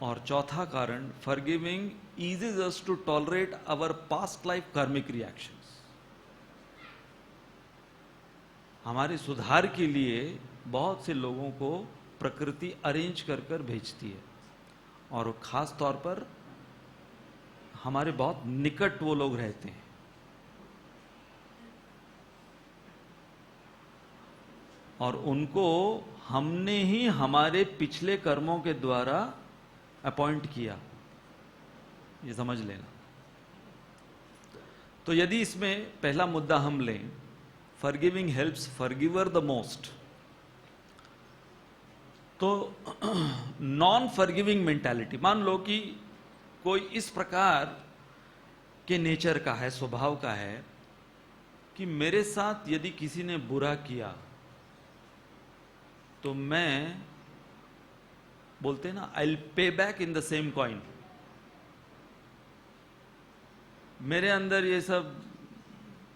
A: और चौथा कारण, forgiving eases us to tolerate our past life karmic reactions. हमारे सुधार के लिए बहुत से लोगों को प्रकृति अरेंज कर कर भेजती है, और खास तौर पर हमारे बहुत निकट वो लोग रहते हैं। और उनको हमने ही हमारे पिछले कर्मों के द्वारा अपॉइंट किया, ये समझ लेना। तो यदि इसमें पहला मुद्दा हम लें, फॉरगिविंग हेल्प्स फॉरगिवर द मोस्ट, तो नॉन फॉरगिविंग मेंटालिटी, मान लो कि कोई इस प्रकार के नेचर का है, स्वभाव का है, कि मेरे साथ यदि किसी ने बुरा किया तो मैं, बोलते हैं ना, I will pay back in the same coin. मेरे अंदर ये सब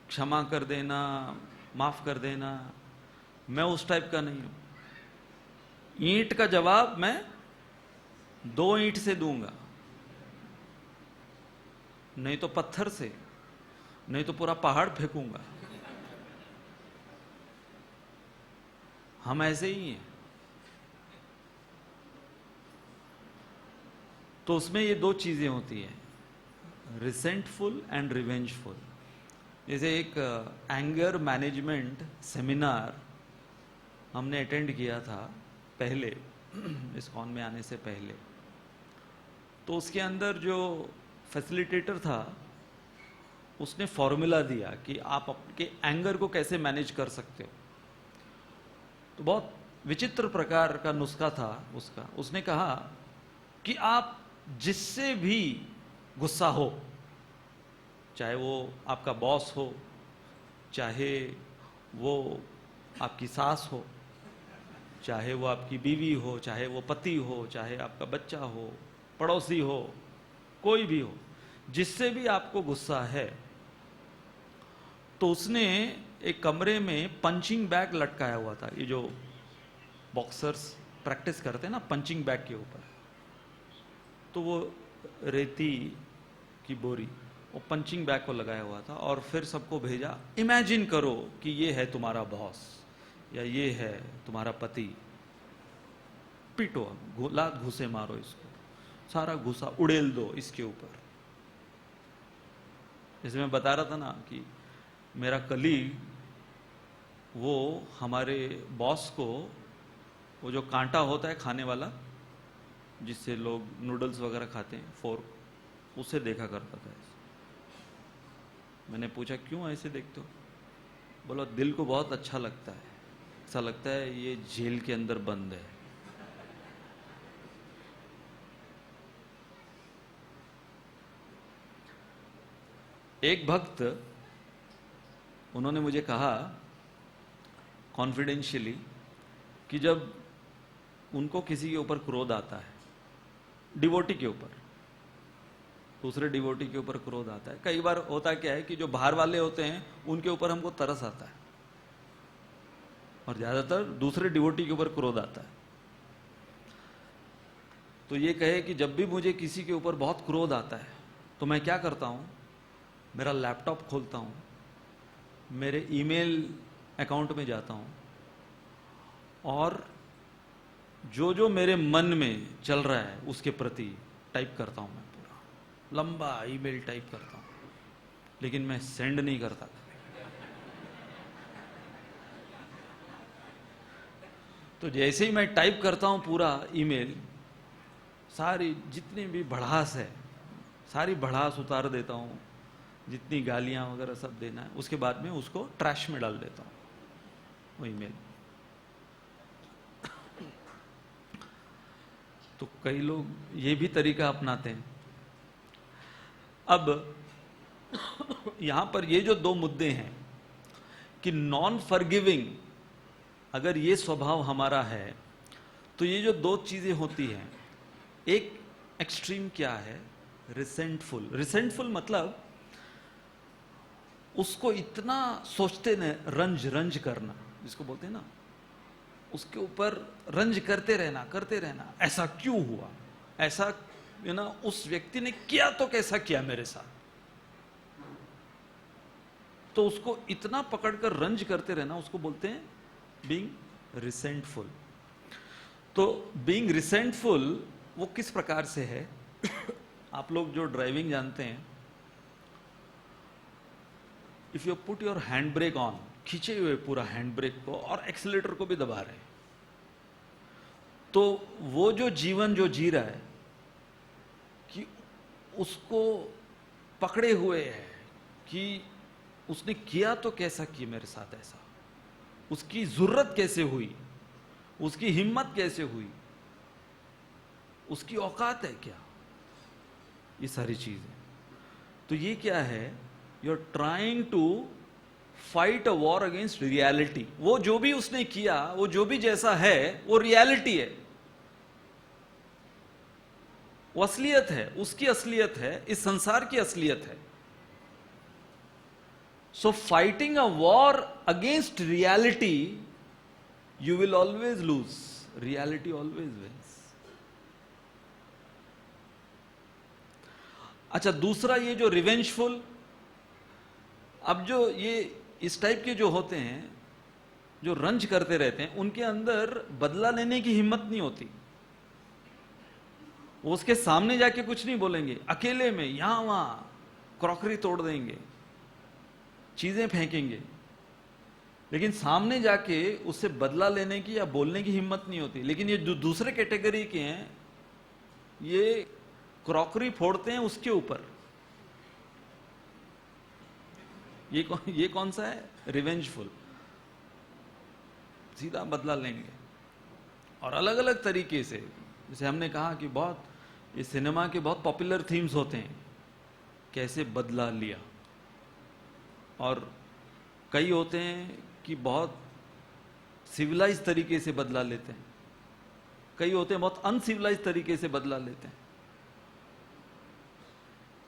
A: क्षमा कर देना, माफ कर देना, मैं उस टाइप का नहीं हूं। ईंट का जवाब मैं 2 ईंट से दूंगा, नहीं तो पत्थर से, नहीं तो पूरा पहाड़ फेंकूंगा। हम ऐसे ही हैं। तो उसमें ये 2 चीजें होती हैं, रिसेंटफुल एंड रिवेंजफुल। जैसे एक एंगर मैनेजमेंट सेमिनार हमने अटेंड किया था पहले, इस्कॉन में आने से पहले। तो उसके अंदर जो फैसिलिटेटर था उसने फॉर्मूला दिया कि आप आपके एंगर को कैसे मैनेज कर सकते हो। तो बहुत विचित्र प्रकार का नुस्खा था उसका। उसने कहा कि आप जिससे भी गुस्सा हो, चाहे वो आपका बॉस हो, चाहे वो आपकी सास हो, चाहे वो आपकी बीवी हो, चाहे वो पति हो, चाहे आपका बच्चा हो, पड़ोसी हो, कोई भी हो, जिससे भी आपको गुस्सा है, तो उसने एक कमरे में पंचिंग बैग लटकाया हुआ था। ये जो बॉक्सर्स प्रैक्टिस करते हैं ना पंचिंग बैग के ऊपर, तो वो रेती की बोरी, वो पंचिंग बैग को लगाया हुआ था, और फिर सबको भेजा, इमेजिन करो कि ये है तुम्हारा बॉस या ये है तुम्हारा पति, पीटो, लात घुसे मारो इसको, सारा गुस्सा उड़ेल दो इसके ऊपर। जैसे मैं बता रहा था ना कि मेरा कलीग, वो हमारे बॉस को, वो जो कांटा होता है खाने वाला जिससे लोग नूडल्स वगैरह खाते हैं, फोर्क, उसे देखा करता था ऐसे। मैंने पूछा क्यों ऐसे देखते हो? बोला दिल को बहुत अच्छा लगता है, ऐसा लगता है ये जेल के अंदर बंद है। एक भक्त, उन्होंने मुझे कहा कॉन्फिडेंशियली कि जब उनको किसी के ऊपर क्रोध आता है, डिवोटी के ऊपर, दूसरे डिवोटी के ऊपर क्रोध आता है, कई बार होता क्या है कि जो बाहर वाले होते हैं उनके ऊपर हमको तरस आता है, और ज्यादातर दूसरे डिवोटी के ऊपर क्रोध आता है। तो ये कहे कि जब भी मुझे किसी के ऊपर बहुत क्रोध आता है तो मैं क्या करता हूं, मेरा लैपटॉप खोलता हूं, मेरे ईमेल अकाउंट में जाता हूं, और जो जो मेरे मन में चल रहा है उसके प्रति टाइप करता हूं। मैं पूरा लंबा ईमेल टाइप करता हूं, लेकिन मैं सेंड नहीं करता। तो जैसे ही मैं टाइप करता हूं पूरा ईमेल, सारी जितनी भी भड़ास है सारी भड़ास उतार देता हूं, जितनी गालियां वगैरह सब देना है, उसके बाद में उसको ट्रैश में डाल देता हूं वो ईमेल। तो कई लोग ये भी तरीका अपनाते हैं अब यहां पर ये जो दो मुद्दे हैं कि नॉन फॉरगिविंग, अगर ये स्वभाव हमारा है तो ये जो दो चीजें होती हैं, एक एक्सट्रीम क्या है, रिसेंटफुल। रिसेंटफुल मतलब उसको इतना सोचते न, रंज रंज करना जिसको बोलते हैं ना, उसके ऊपर रंज करते रहना, ऐसा क्यों हुआ, ऐसा ना उस व्यक्ति ने किया तो कैसा किया मेरे साथ, तो उसको इतना पकड़कर रंज करते रहना, उसको बोलते हैं बीइंग रिसेंटफुल। तो बीइंग रिसेंटफुल वो किस प्रकार से है? आप लोग जो ड्राइविंग जानते हैं, if you put your hand brake on, खींचे हुए पूरा हैंड ब्रेक को और एक्सीलेटर को भी दबा रहे हैं, तो वो जो जीवन जो जी रहा है कि उसको पकड़े हुए है कि उसने किया तो कैसा किया मेरे साथ ऐसा, उसकी जरूरत कैसे हुई, उसकी हिम्मत कैसे हुई, उसकी औकात है क्या, ये सारी चीजें। तो ये क्या है, you are trying to fight a war against reality. वो जो भी उसने किया, वो जो भी जैसा है, वो रियलिटी है, वो असलियत है, उसकी असलियत है, इस संसार की असलियत है। So fighting a war against reality, you will always lose, reality always wins. अच्छा, दूसरा ये जो रिवेंजफुल, अब जो ये इस टाइप के जो होते हैं, जो रंज करते रहते हैं, उनके अंदर बदला लेने की हिम्मत नहीं होती। वो उसके सामने जाके कुछ नहीं बोलेंगे, अकेले में यहां वहां क्रॉकरी तोड़ देंगे, चीजें फेंकेंगे, लेकिन सामने जाके उससे बदला लेने की या बोलने की हिम्मत नहीं होती। लेकिन ये जो दूसरे कैटेगरी के हैं, ये क्रॉकरी फोड़ते हैं उसके ऊपर। ये कौन सा है? रिवेंजफुल, सीधा बदला लेंगे और अलग अलग तरीके से। जैसे हमने कहा कि बहुत ये सिनेमा के बहुत पॉपुलर थीम्स होते हैं, कैसे बदला लिया, और कई होते हैं कि बहुत सिविलाइज तरीके से बदला लेते हैं, कई होते हैं बहुत अनसिविलाइज तरीके से बदला लेते हैं।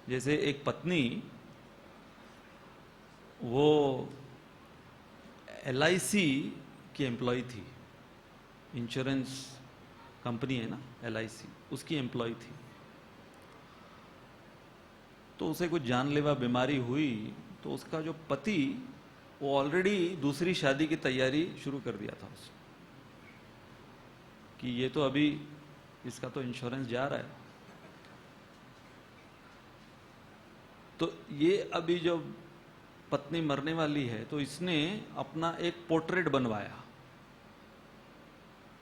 A: जैसे एक पत्नी, वो LIC की एम्प्लॉय थी, इंश्योरेंस कंपनी है ना LIC, उसकी एम्प्लॉय थी। तो उसे कुछ जानलेवा बीमारी हुई, तो उसका जो पति, वो ऑलरेडी दूसरी शादी की तैयारी शुरू कर दिया था उसने कि ये तो अभी इसका तो इंश्योरेंस जा रहा है। तो ये अभी जब पत्नी मरने वाली है, तो इसने अपना एक पोर्ट्रेट बनवाया,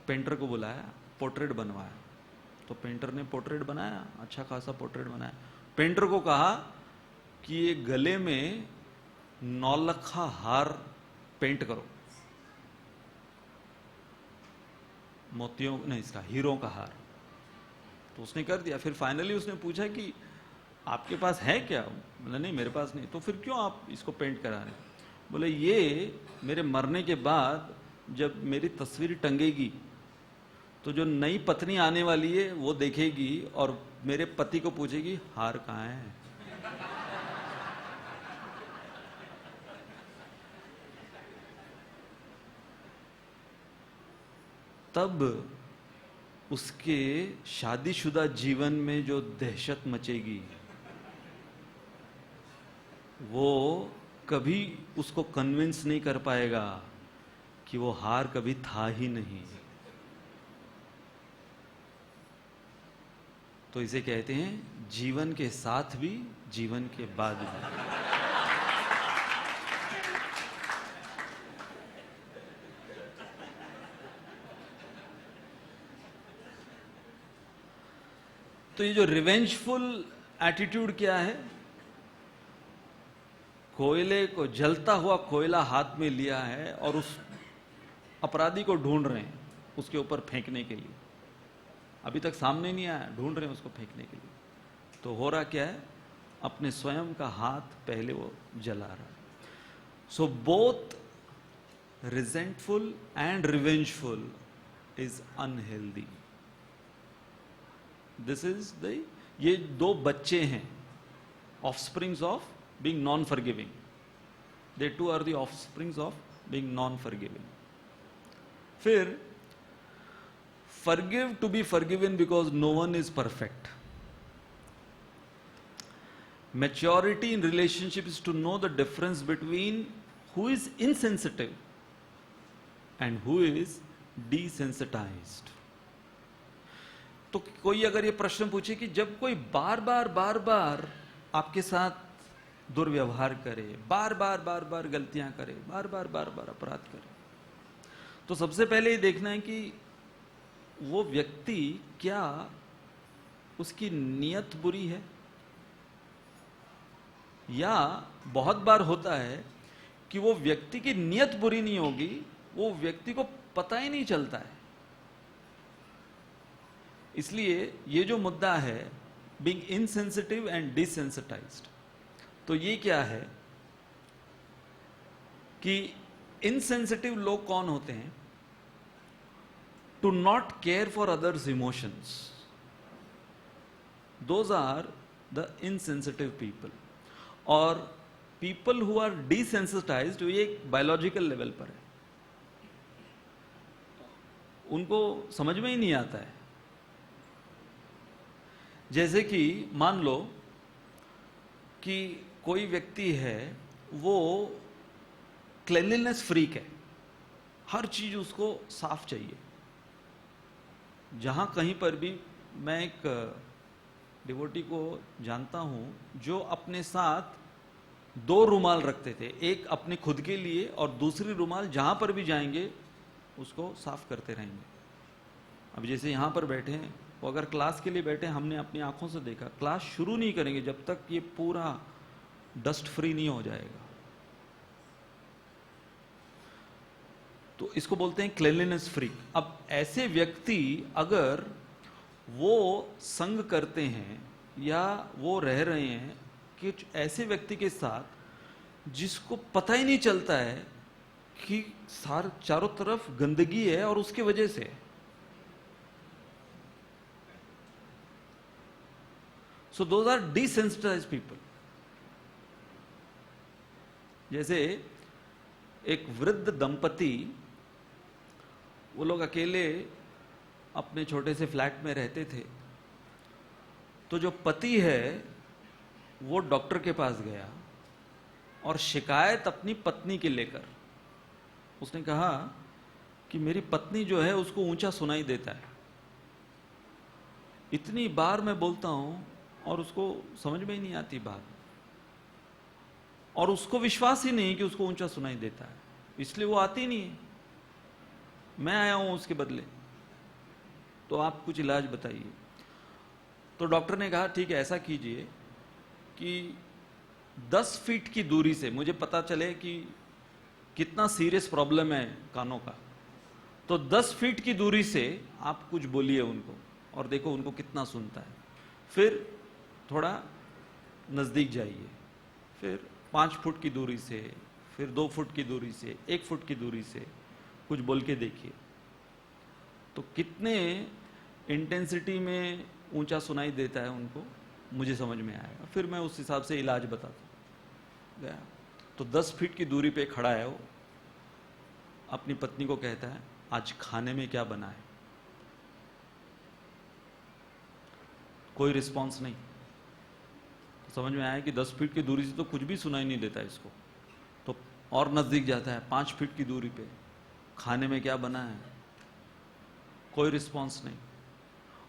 A: पेंटर को बुलाया, पोर्ट्रेट बनवाया। तो पेंटर ने पोर्ट्रेट बनाया, अच्छा खासा पोर्ट्रेट बनाया। पेंटर को कहा कि ये गले में नौलखा हार पेंट करो, मोतियों नहीं, इसका हीरों का हार। तो उसने कर दिया। फिर फाइनली उसने पूछा कि आपके पास है क्या? बोला नहीं, मेरे पास नहीं। तो फिर क्यों आप इसको पेंट करा रहे? बोले ये मेरे मरने के बाद जब मेरी तस्वीर टंगेगी, तो जो नई पत्नी आने वाली है वो देखेगी और मेरे पति को पूछेगी हार कहाँ है। तब उसके शादीशुदा जीवन में जो दहशत मचेगी, वो कभी उसको कन्विंस नहीं कर पाएगा कि वो हार कभी था ही नहीं। तो इसे कहते हैं जीवन के साथ भी, जीवन के बाद भी। तो ये जो रिवेंजफुल एटीट्यूड क्या है? कोयले को, जलता हुआ कोयला हाथ में लिया है और उस अपराधी को ढूंढ रहे हैं उसके ऊपर फेंकने के लिए। अभी तक सामने नहीं आया, ढूंढ रहे हैं उसको फेंकने के लिए। तो हो रहा क्या है? अपने स्वयं का हाथ पहले वो जला रहा है. So both resentful and revengeful is unhealthy. This is the, ये दो बच्चे हैं, offsprings of being non forgiving. They two are the offsprings of being non forgiving. फिर forgive to be forgiven because no one is perfect. Maturity in relationship is to know the difference between who is insensitive and who is desensitized. तो कोई अगर ये प्रश्न पूछे कि जब कोई बार बार आपके साथ दुर्व्यवहार करे, बार बार गलतियां करे, बार बार अपराध करे, तो सबसे पहले ये देखना है कि वो व्यक्ति क्या उसकी नीयत बुरी है, या बहुत बार होता है कि वो व्यक्ति की नीयत बुरी नहीं होगी, वो व्यक्ति को पता ही नहीं चलता है. इसलिए ये जो मुद्दा है बीइंग इनसेंसिटिव एंड डिसेंसिटाइज्ड, तो ये क्या है कि इनसेंसिटिव लोग कौन होते हैं? To not care for others' emotions. Those are the insensitive people. और people who are desensitized, ये एक biological level पर है, उनको समझ में ही नहीं आता है. जैसे कि मान लो कि कोई व्यक्ति है, वो क्लेanलीनेस फ्रीक है, हर चीज उसको साफ चाहिए. जहां कहीं पर भी, मैं एक डिवोटी को जानता हूं जो अपने साथ 2 रुमाल रखते थे, एक अपने खुद के लिए और दूसरी रुमाल जहां पर भी जाएंगे उसको साफ करते रहेंगे. अब जैसे यहां पर बैठे हैं, वो अगर क्लास के लिए बैठे, हमने अपनी आंखों से देखा, क्लास शुरू नहीं करेंगे जब तक ये पूरा डस्ट फ्री नहीं हो जाएगा. तो इसको बोलते हैं क्लेanलीनेस फ्रीक. अब ऐसे व्यक्ति अगर वो संग करते हैं या वो रह रहे हैं कि ऐसे व्यक्ति के साथ जिसको पता ही नहीं चलता है कि चारों तरफ गंदगी है और उसके वजह से, सो दोज आर डिसेंसिटाइज्ड पीपल. जैसे एक वृद्ध दंपति, वो लोग अकेले अपने छोटे से फ्लैट में रहते थे. तो जो पति है वो डॉक्टर के पास गया और शिकायत अपनी पत्नी के लेकर, उसने कहा कि मेरी पत्नी जो है उसको ऊंचा सुनाई देता है, इतनी बार मैं बोलता हूं और उसको समझ में ही नहीं आती बात, और उसको विश्वास ही नहीं कि उसको ऊंचा सुनाई देता है, इसलिए वो आती नहीं है. मैं आया हूं उसके बदले, तो आप कुछ इलाज बताइए. तो डॉक्टर ने कहा ठीक है, ऐसा कीजिए कि 10 फीट की दूरी से मुझे पता चले कि कितना सीरियस प्रॉब्लम है कानों का, तो 10 फीट की दूरी से आप कुछ बोलिए उनको और देखो उनको कितना सुनता है. फिर थोड़ा नजदीक जाइए, फिर 5 फुट की दूरी से, फिर 2 फुट की दूरी से, 1 फुट की दूरी से कुछ बोल के देखिए, तो कितने इंटेंसिटी में ऊंचा सुनाई देता है उनको, मुझे समझ में आएगा. फिर मैं उस हिसाब से इलाज बताता गया. तो 10 फीट की दूरी पे खड़ा है वो, अपनी पत्नी को कहता है आज खाने में क्या बना है. कोई रिस्पॉन्स नहीं. तो समझ में आया कि 10 फीट की दूरी से तो कुछ भी सुनाई नहीं देता इसको. तो और नजदीक जाता है, 5 फीट की दूरी पे, खाने में क्या बना है, कोई रिस्पॉन्स नहीं.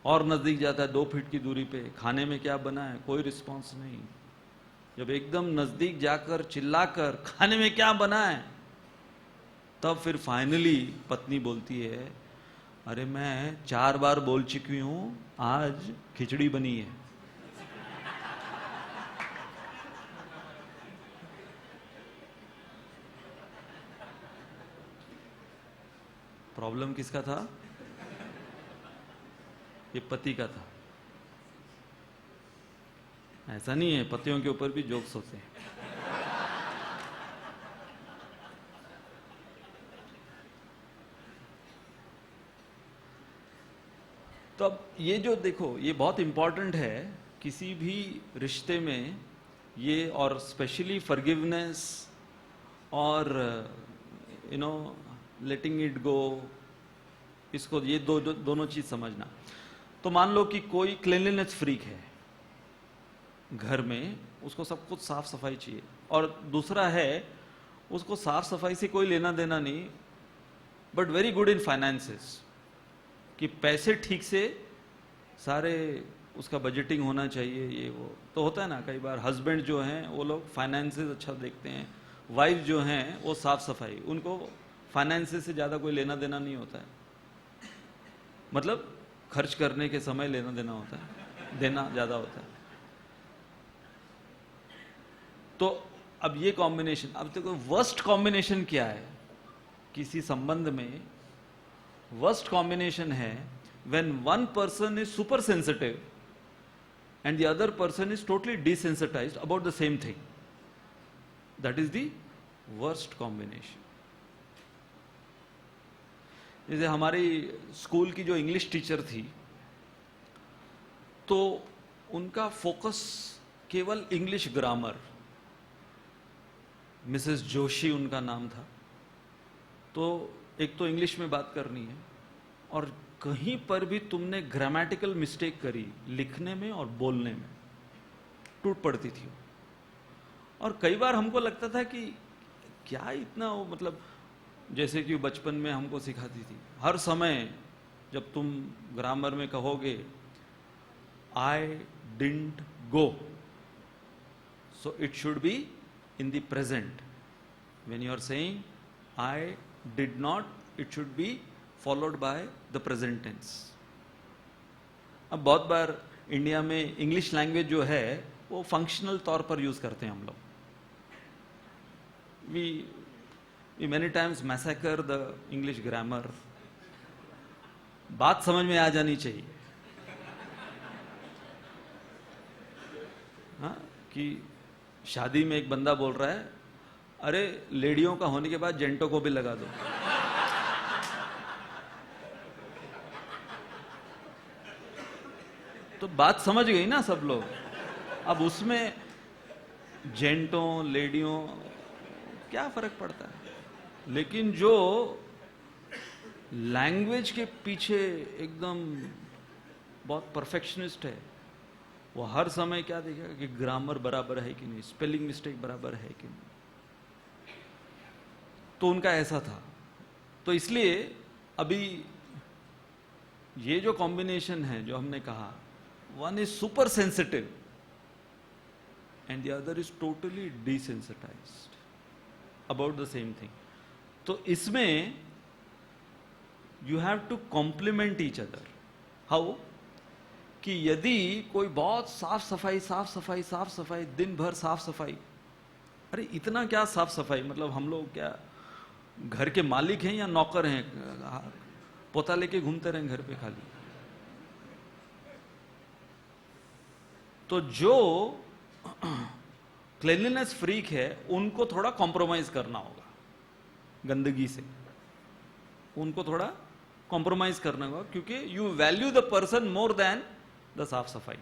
A: और नजदीक जाता है 2 फीट की दूरी पे, खाने में क्या बना है, कोई रिस्पॉन्स नहीं. जब एकदम नजदीक जाकर चिल्लाकर खाने में क्या बना है, तब फिर फाइनली पत्नी बोलती है अरे मैं 4 बार बोल चुकी हूं आज खिचड़ी बनी है. प्रॉब्लम किसका था? ये पति का था. ऐसा नहीं है, पतियों के ऊपर भी जोक्स होते हैं। तो अब ये जो देखो, ये बहुत इंपॉर्टेंट है किसी भी रिश्ते में ये, और स्पेशली फॉरगिवनेस और लेटिंग इट गो, इसको ये दोनों चीज समझना। तो मान लो कि कोई क्लीनलीनेस फ्रीक है घर में, उसको सब कुछ साफ सफाई चाहिए, और दूसरा है उसको साफ सफाई से कोई लेना देना नहीं, but very good in finances, कि पैसे ठीक से सारे, उसका बजटिंग होना चाहिए, ये वो। तो होता है ना कई बार हस्बैंड जो हैं वो लोग फाइनेंसेस अच्छा देखते हैं, वाइफ जो हैं वो साफ सफाई, उनको फाइनेंसेस से ज़्यादा कोई लेना देना नहीं होता है, मतलब खर्च करने के समय लेना देना होता है, देना ज़्यादा होता है। तो अब ये कॉम्बिनेशन, अब देखो वर्स्ट कॉम्बिनेशन क्या है किसी संबंध में? वर्स्ट कॉम्बिनेशन है when one person is super sensitive and the other person is totally desensitized about the same thing. That is the worst combination. जैसे हमारी स्कूल की जो इंग्लिश टीचर थी, तो उनका फोकस केवल इंग्लिश ग्रामर, मिसेस जोशी उनका नाम था। तो एक तो इंग्लिश में बात करनी है, और कहीं पर भी तुमने ग्रामेटिकल मिस्टेक करी लिखने में और बोलने में, टूट पड़ती थी। और कई बार हमको लगता था कि क्या इतना वो, मतलब जैसे कि बचपन में हमको सिखाती थी, हर समय जब तुम ग्रामर में कहोगे I didn't go, so it should be in the present. When you are saying I did not, it should be followed by the present tense. अब बहुत बार इंडिया में इंग्लिश लैंग्वेज जो है वो फंक्शनल तौर पर यूज करते हैं हम लोग। We many times massacre the English grammar. बात समझ में आ जानी चाहिए, हाँ, कि शादी में एक बंदा बोल रहा है, अरे लेडियों का होने के बाद जेंटो को भी लगा दो। तो बात समझ गई ना सब लोग। अब उसमें जेंटों लेडियों क्या फर्क पड़ता है? लेकिन जो लैंग्वेज के पीछे एकदम बहुत परफेक्शनिस्ट है, वो हर समय क्या देखेगा कि ग्रामर बराबर है कि नहीं, स्पेलिंग मिस्टेक बराबर है कि नहीं। तो उनका ऐसा था। तो इसलिए अभी ये जो कॉम्बिनेशन है जो हमने कहा, one is super sensitive and the other is totally desensitized about the same thing. तो इसमें you have to complement each other. How? कि यदि कोई बहुत साफ सफाई दिन भर साफ सफाई, अरे इतना क्या साफ सफाई, मतलब हम लोग क्या घर के मालिक हैं या नौकर हैं? पोता लेके घूमते रहें घर पे खाली। तो जो क्लीनलीनेस फ्रीक है उनको थोड़ा कॉम्प्रोमाइज करना होगा, गंदगी से उनको थोड़ा कॉम्प्रोमाइज करना होगा, क्योंकि you value the person more than the साफ सफाई।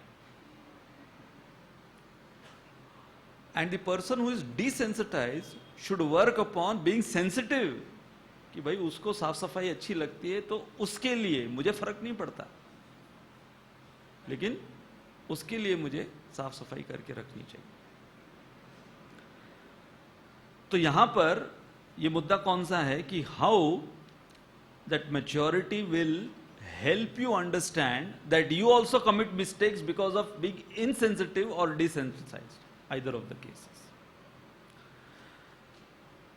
A: And the person who is desensitise should work upon being sensitive, कि भाई उसको साफ सफाई अच्छी लगती है तो उसके लिए मुझे फर्क नहीं पड़ता, लेकिन उसके लिए मुझे साफ सफाई करके रखनी चाहिए। तो यहां पर ये मुद्दा कौन सा है कि how that maturity will help you understand that you also commit mistakes because of being insensitive or desensitized, either of the cases.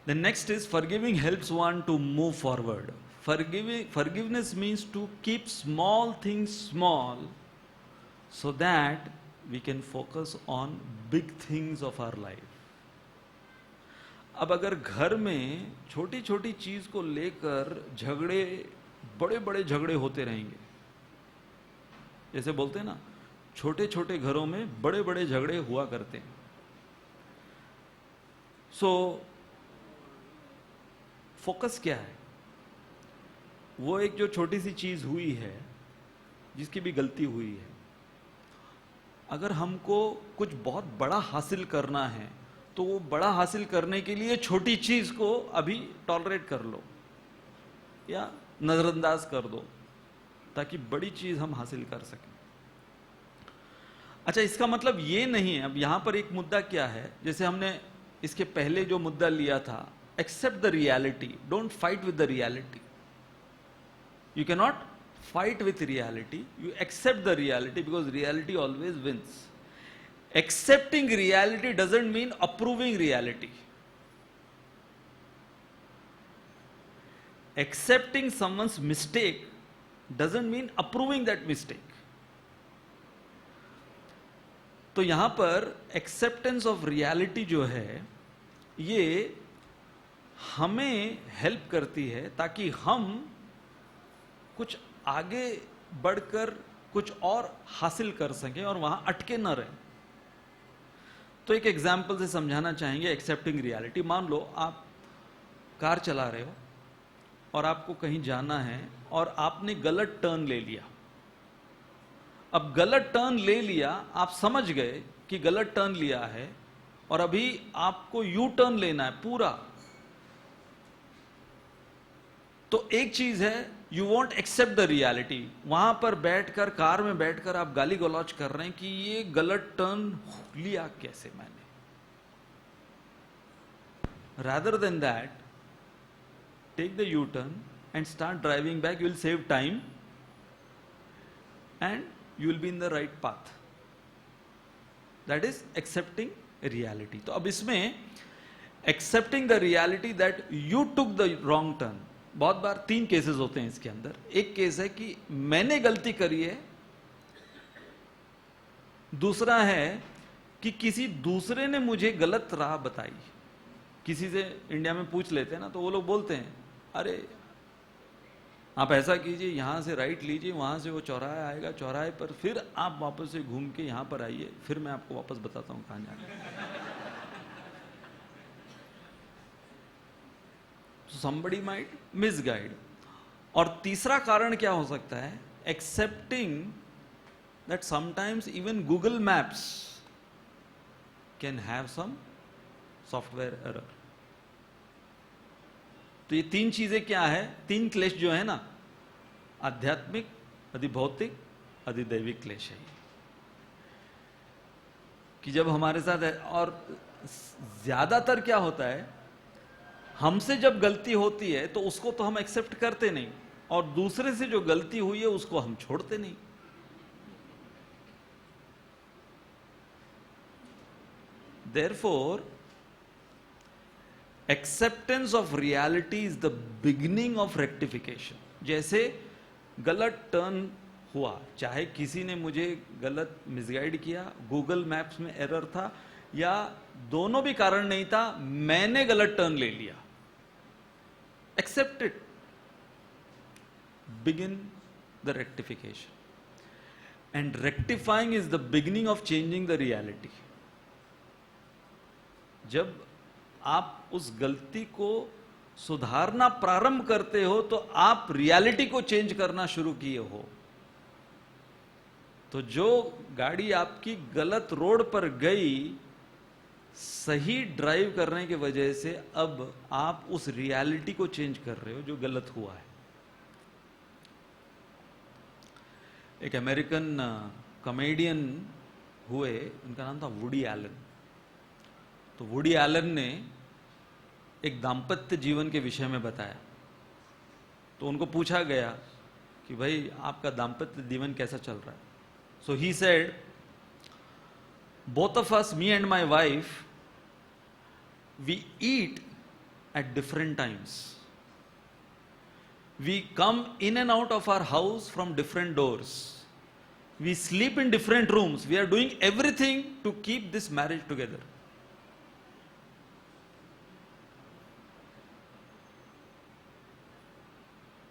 A: The next is forgiving helps one to move forward. Forgiveness means to keep small things small so that we can focus on big things of our life. अब अगर घर में छोटी छोटी चीज को लेकर झगड़े, बड़े बड़े झगड़े होते रहेंगे, जैसे बोलते हैं ना छोटे छोटे घरों में बड़े बड़े झगड़े हुआ करते हैं। सो फोकस क्या है? वो एक जो छोटी सी चीज हुई है, जिसकी भी गलती हुई है, अगर हमको कुछ बहुत बड़ा हासिल करना है तो वो बड़ा हासिल करने के लिए छोटी चीज को अभी टॉलरेट कर लो या नजरअंदाज कर दो, ताकि बड़ी चीज हम हासिल कर सकें। अच्छा, इसका मतलब ये नहीं है, अब यहां पर एक मुद्दा क्या है, जैसे हमने इसके पहले जो मुद्दा लिया था, accept the reality, don't fight with the reality. You can not fight with reality, you accept the reality because reality always wins. Accepting reality doesn't mean approving reality. Accepting someone's mistake doesn't mean approving that mistake. तो यहां पर acceptance of reality जो है, ये हमें help करती है ताकि हम कुछ आगे बढ़कर कुछ और हासिल कर सकें और वहां अटके न रहें। तो एक एग्जाम्पल से समझाना चाहेंगे एक्सेप्टिंग रियलिटी। मान लो आप कार चला रहे हो और आपको कहीं जाना है और आपने गलत टर्न ले लिया। अब गलत टर्न ले लिया, आप समझ गए कि गलत टर्न लिया है और अभी आपको यू टर्न लेना है पूरा। तो एक चीज है, you want accept the reality. वहां पर बैठकर, कार में बैठकर आप गाली गलौज कर रहे हैं कि ये गलत टर्न लिया कैसे मैंने। Rather than that, take the U turn and start driving back. You will save time and you will be in the right path. That is accepting reality. तो अब इसमें accepting the reality that you took the wrong turn, बहुत बार 3 cases होते हैं इसके अंदर। एक केस है कि मैंने गलती करी है, दूसरा है कि किसी दूसरे ने मुझे गलत राह बताई। किसी से इंडिया में पूछ लेते हैं ना, तो वो लोग बोलते हैं, अरे आप ऐसा कीजिए, यहां से राइट लीजिए, वहां से वो चौराहा आएगा, चौराहे पर फिर आप वापस से घूम के यहां पर आइए, फिर मैं आपको वापस बताता हूं कहां जाना। somebody might misguide। और तीसरा कारण क्या हो सकता है, accepting that sometimes even Google Maps can have some software error। तो ये 3 चीजें क्या है, 3 क्लेश जो है ना, आध्यात्मिक, अधिभौतिक, अधिदैविक क्लेश है कि जब हमारे साथ है। और ज्यादातर क्या होता है, हमसे जब गलती होती है तो उसको तो हम एक्सेप्ट करते नहीं, और दूसरे से जो गलती हुई है उसको हम छोड़ते नहीं। Therefore, acceptance of reality is the beginning of rectification। जैसे गलत टर्न हुआ, चाहे किसी ने मुझे गलत मिसगाइड किया, गूगल मैप्स में एरर था, या दोनों भी कारण नहीं था, मैंने गलत टर्न ले लिया। Accept it, begin the rectification, and rectifying is the beginning of changing the reality। जब आप उस गलती को सुधारना प्रारंभ करते हो तो आप रियलिटी को चेंज करना शुरू किए हो। तो जो गाड़ी आपकी गलत रोड पर गई, सही ड्राइव करने की वजह से अब आप उस रियलिटी को चेंज कर रहे हो जो गलत हुआ है। एक अमेरिकन कॉमेडियन हुए, उनका नाम था वुडी एलन। तो वुडी एलन ने एक दाम्पत्य जीवन के विषय में बताया। तो उनको पूछा गया कि भाई आपका दाम्पत्य जीवन कैसा चल रहा है। So he said, both of us, me and my wife, we eat at different times, we come in and out of our house from different doors, we sleep in different rooms, we are doing everything to keep this marriage together।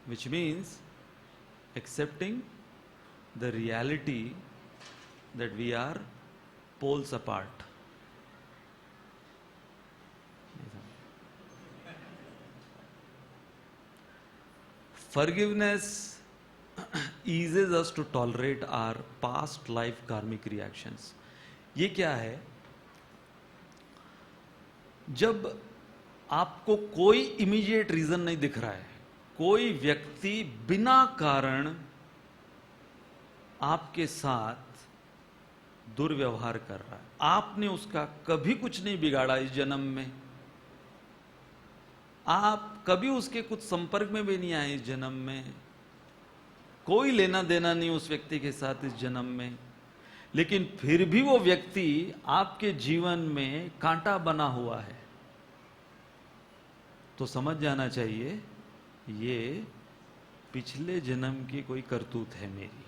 A: which means accepting the reality that we are poles apart. Forgiveness eases us to tolerate our past life karmic reactions. ये क्या है? जब आपको कोई immediate reason नहीं दिख रहा है, कोई व्यक्ति बिना कारण आपके साथ दुर्व्यवहार कर रहा है, आपने उसका कभी कुछ नहीं बिगाड़ा इस जन्म में, आप कभी उसके कुछ संपर्क में भी नहीं आए इस जन्म में, कोई लेना देना नहीं उस व्यक्ति के साथ इस जन्म में, लेकिन फिर भी वो व्यक्ति आपके जीवन में कांटा बना हुआ है, तो समझ जाना चाहिए ये पिछले जन्म की कोई करतूत है मेरी,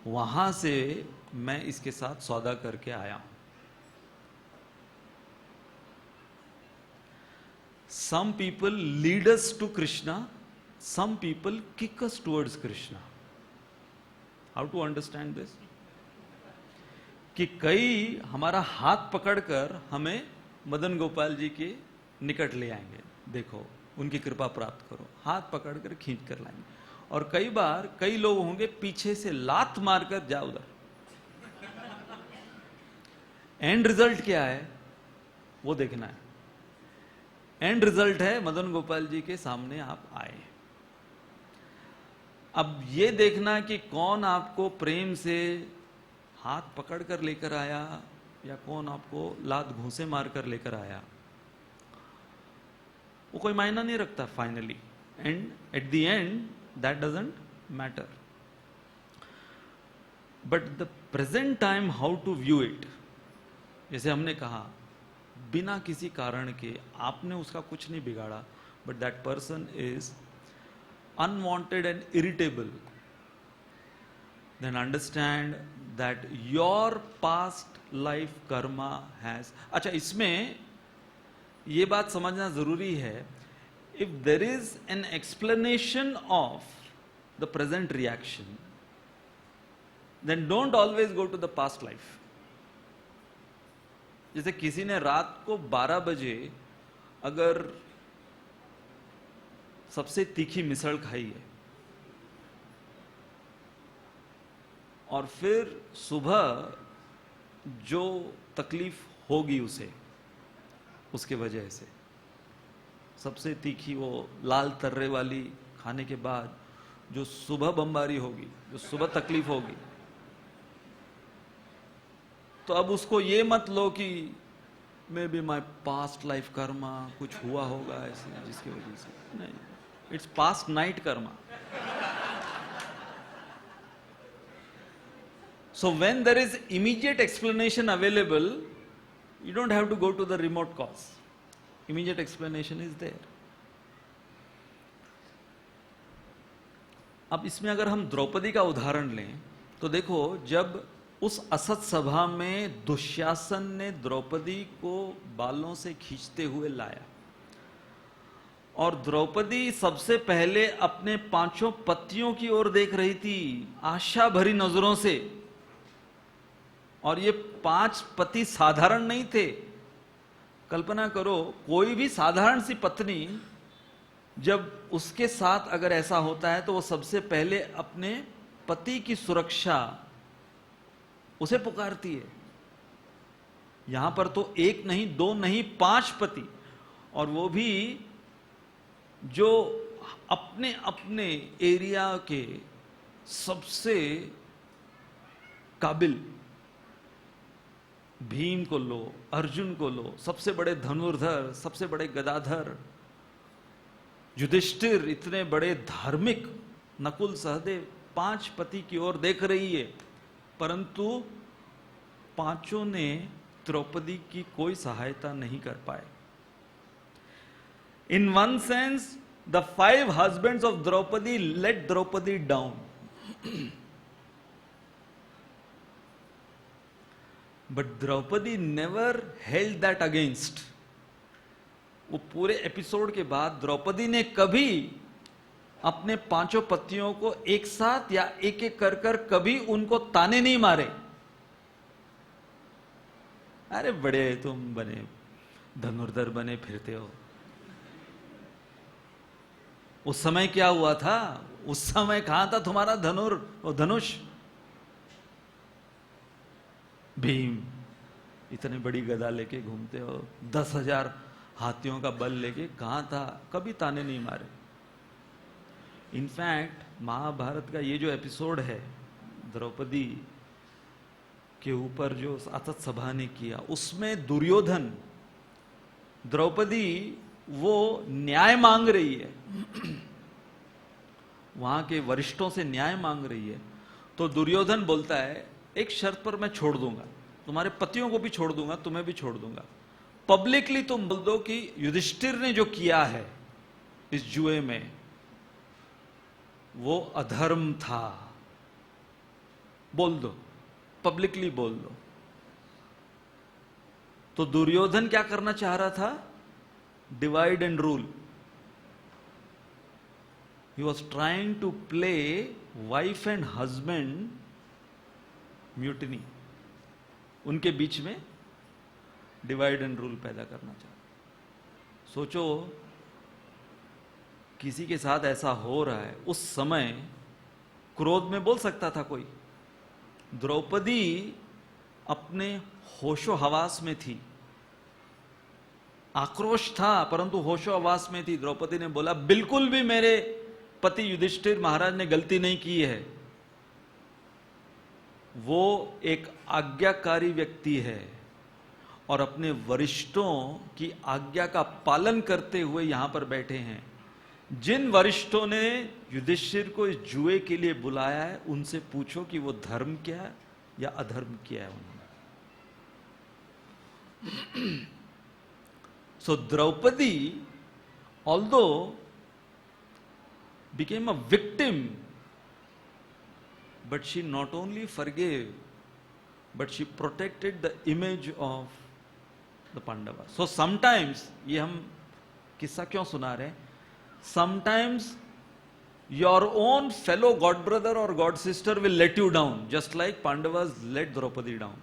A: वहां से मैं इसके साथ सौदा करके आया हूं. Some people lead us to Krishna, some people kick us towards Krishna. How to understand this? कि कई हमारा हाथ पकड़कर हमें मदन गोपाल जी के निकट ले आएंगे, देखो उनकी कृपा प्राप्त करो, हाथ पकड़कर खींच कर लाएंगे. और कई बार कई लोग होंगे पीछे से लात मारकर जा उधर. एंड रिजल्ट क्या है वो देखना है. एंड रिजल्ट है मदन गोपाल जी के सामने आप आए. अब ये देखना कि कौन आपको प्रेम से हाथ पकड़कर लेकर आया या कौन आपको लात घूंसे मारकर लेकर आया, वो कोई मायना नहीं रखता finally. And at the end that doesn't matter. But the present time how to view it, जैसे हमने कहा बिना किसी कारण के आपने उसका कुछ नहीं बिगाड़ा, but that person is unwanted and irritable, then understand that your past life karma has. अच्छा, इसमें यह बात समझना जरूरी है, if there is an explanation of the present reaction, then don't always go to the past life. जैसे किसी ने रात को 12 बजे अगर सबसे तीखी मिसल खाई है और फिर सुबह जो तकलीफ होगी उसे, उसके वजह से सबसे तीखी वो लाल तर्रे वाली खाने के बाद जो सुबह बमबारी होगी, जो सुबह तकलीफ होगी, तो अब उसको ये मत लो कि may be my past life karma कुछ हुआ होगा ऐसे जिसकी वजह से. नहीं, it's past night karma. So when there is immediate explanation available, you don't have to go to the remote cause. Immediate explanation is there. अब इसमें अगर हम द्रौपदी का उदाहरण लें तो देखो, जब उस असत सभा में दुशासन ने द्रौपदी को बालों से खींचते हुए लाया और द्रौपदी सबसे पहले अपने 5 पतियों की ओर देख रही थी आशा भरी नजरों से, और ये 5 पति साधारण नहीं थे. कल्पना करो, कोई भी साधारण सी पत्नी जब उसके साथ अगर ऐसा होता है तो वो सबसे पहले अपने पति की सुरक्षा उसे पुकारती है. यहां पर तो 1 नहीं 2 नहीं 5 पति, और वो भी जो अपने अपने एरिया के सबसे काबिल. भीम को लो, अर्जुन को लो, सबसे बड़े धनुर्धर, सबसे बड़े गदाधर, युधिष्ठिर इतने बड़े धार्मिक, नकुल सहदेव, 5 पति की ओर देख रही है, परंतु 5 ने द्रौपदी की कोई सहायता नहीं कर पाए. In one sense the 5 husbands of Draupadi let Draupadi down. But Draupadi never held that against. वो पूरे एपिसोड के बाद द्रौपदी ने कभी अपने 5 पतियों को एक साथ या एक एक कर कर कभी उनको ताने नहीं मारे. अरे बड़े तुम बने, धनुर्धर बने फिरते हो। उस समय क्या हुआ था? उस समय कहां था तुम्हारा धनुष? भीम इतनी बड़ी गदा लेके घूमते हो, 10,000 हाथियों का बल लेके, कहां था? कभी ताने नहीं मारे। इनफैक्ट महाभारत का ये जो एपिसोड है द्रौपदी के ऊपर जो अतत सभा ने किया, उसमें दुर्योधन, द्रौपदी वो न्याय मांग रही है, वहां के वरिष्ठों से न्याय मांग रही है, तो दुर्योधन बोलता है एक शर्त पर मैं छोड़ दूंगा, तुम्हारे पतियों को भी छोड़ दूंगा, तुम्हें भी छोड़ दूंगा, पब्लिकली तुम बोल दो कि युधिष्ठिर ने जो किया है इस जुए में वो अधर्म था, बोल दो, पब्लिकली बोल दो। तो दुर्योधन क्या करना चाह रहा था? Divide and rule. He was trying to play wife and husband mutiny, उनके बीच में डिवाइड एंड रूल पैदा करना चाहता। सोचो किसी के साथ ऐसा हो रहा है, उस समय क्रोध में बोल सकता था कोई? द्रौपदी अपने होशो हवास में थी, आक्रोश था परंतु होशो हवास में थी। द्रौपदी ने बोला बिल्कुल भी मेरे पति युधिष्ठिर महाराज ने गलती नहीं की है, वो एक आज्ञाकारी व्यक्ति है और अपने वरिष्ठों की आज्ञा का पालन करते हुए यहां पर बैठे हैं। जिन वरिष्ठों ने युधिष्ठिर को इस जुए के लिए बुलाया है उनसे पूछो कि वो धर्म क्या है या अधर्म किया है उन्होंने। So Draupadi although became a victim, but she not only forgave but she protected the image of the Pandavas. So sometimes, ये हम किस्सा क्यों सुना रहे हैं? Sometimes your own fellow god brother or god sister will let you down, just like Pandavas let Draupadi down.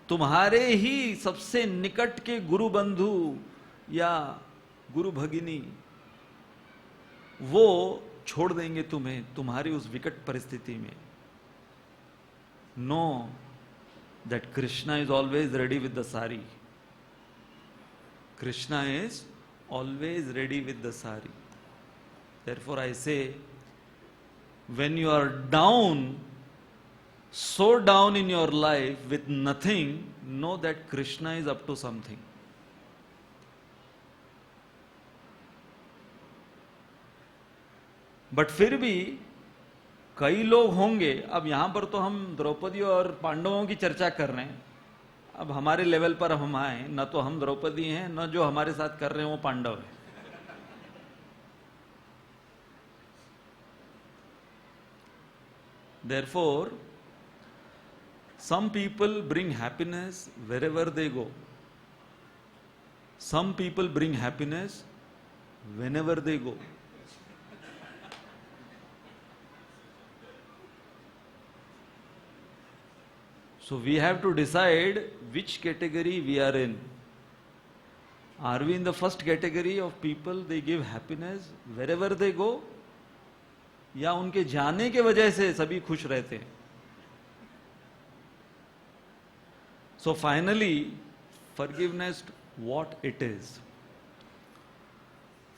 A: तुम्हारे ही सबसे निकट के गुरु बंधु या गुरु भगिनी वो छोड़ देंगे तुम्हें तुम्हारी उस विकट परिस्थिति में। Know that Krishna is always ready with the sari. Krishna is always ready with the sari. Therefore I say when you are down, so down in your life with nothing, know that Krishna is up to something. But फिर भी कई लोग होंगे, अब यहां पर तो हम द्रौपदी और पांडवों की चर्चा कर रहे हैं, अब हमारे लेवल पर हम आए, न तो हम द्रौपदी हैं न जो हमारे साथ कर रहे हैं वो पांडव है। Therefore, some people bring happiness wherever they go. Some people bring happiness whenever they go. So we have to decide which category we are in. Are we in the first category of people they give happiness wherever they go, या उनके जाने के वजह से सभी खुश रहते हैं? So finally, forgiveness, what it is?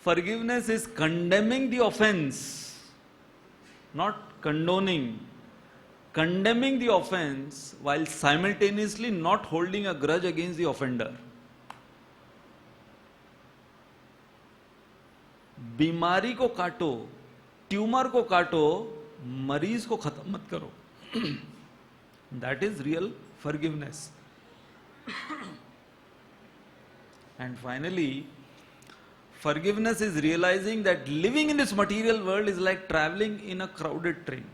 A: Forgiveness is condemning the offense, not condoning. Condemning the offense while simultaneously not holding a grudge against the offender. बीमारी को काटो, ट्यूमर को काटो, मरीज को खत्म मत करो। That is real forgiveness. And finally, forgiveness is realizing that living in this material world is like traveling in a crowded train.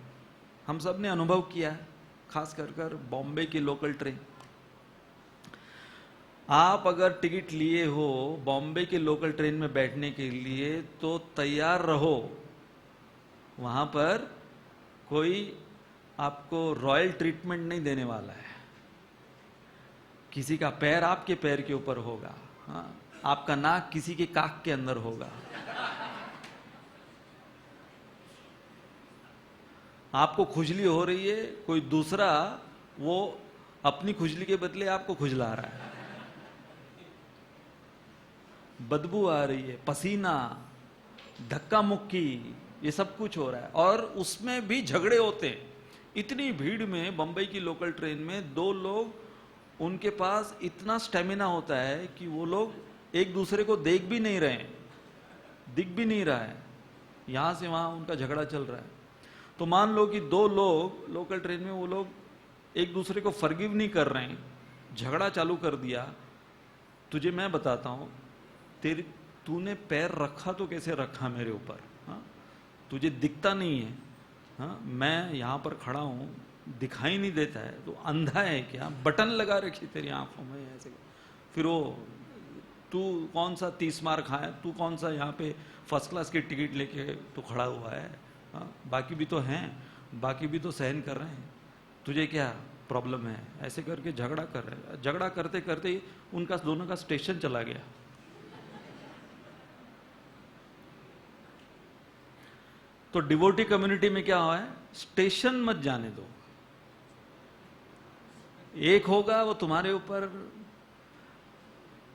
A: हम सब ने अनुभव किया है, खास कर बॉम्बे की लोकल ट्रेन। आप अगर टिकट लिए हो बॉम्बे के लोकल ट्रेन में बैठने के लिए तो तैयार रहो, वहां पर कोई आपको रॉयल ट्रीटमेंट नहीं देने वाला है। किसी का पैर आपके पैर के ऊपर होगा, हाँ, आपका नाक किसी के काक के अंदर होगा। आपको खुजली हो रही है, कोई दूसरा वो अपनी खुजली के बदले आपको खुजला रहा है, बदबू आ रही है, पसीना, धक्का मुक्की, ये सब कुछ हो रहा है। और उसमें भी झगड़े होते हैं। इतनी भीड़ में बंबई की लोकल ट्रेन में दो लोग, उनके पास इतना स्टेमिना होता है कि वो लोग एक दूसरे को देख भी नहीं रहे हैं, दिख भी नहीं रहा है, यहां से वहां उनका झगड़ा चल रहा है। तो मान लो कि दो लोग लोकल ट्रेन में, वो लोग एक दूसरे को फॉरगिव नहीं कर रहे हैं, झगड़ा चालू कर दिया। तुझे मैं बताता हूं, तूने पैर रखा तो कैसे रखा मेरे ऊपर, हाँ? तुझे दिखता नहीं है, हाँ? मैं यहां पर खड़ा हूं, दिखाई नहीं देता है, तो अंधा है क्या? बटन लगा रखी तेरी आंखों में ऐसे। फिर वो तू कौन सा 30 मार खाया, तू कौन सा यहाँ पे फर्स्ट क्लास की टिकट लेके तो खड़ा हुआ है, हाँ? बाकी भी तो हैं, बाकी भी तो सहन कर रहे हैं, तुझे क्या प्रॉब्लम है? ऐसे करके झगड़ा कर रहे हैं। झगड़ा करते करते उनका दोनों का स्टेशन चला गया। तो डिवोटी कम्युनिटी में क्या हुआ है, स्टेशन मत जाने दो। एक होगा वो तुम्हारे ऊपर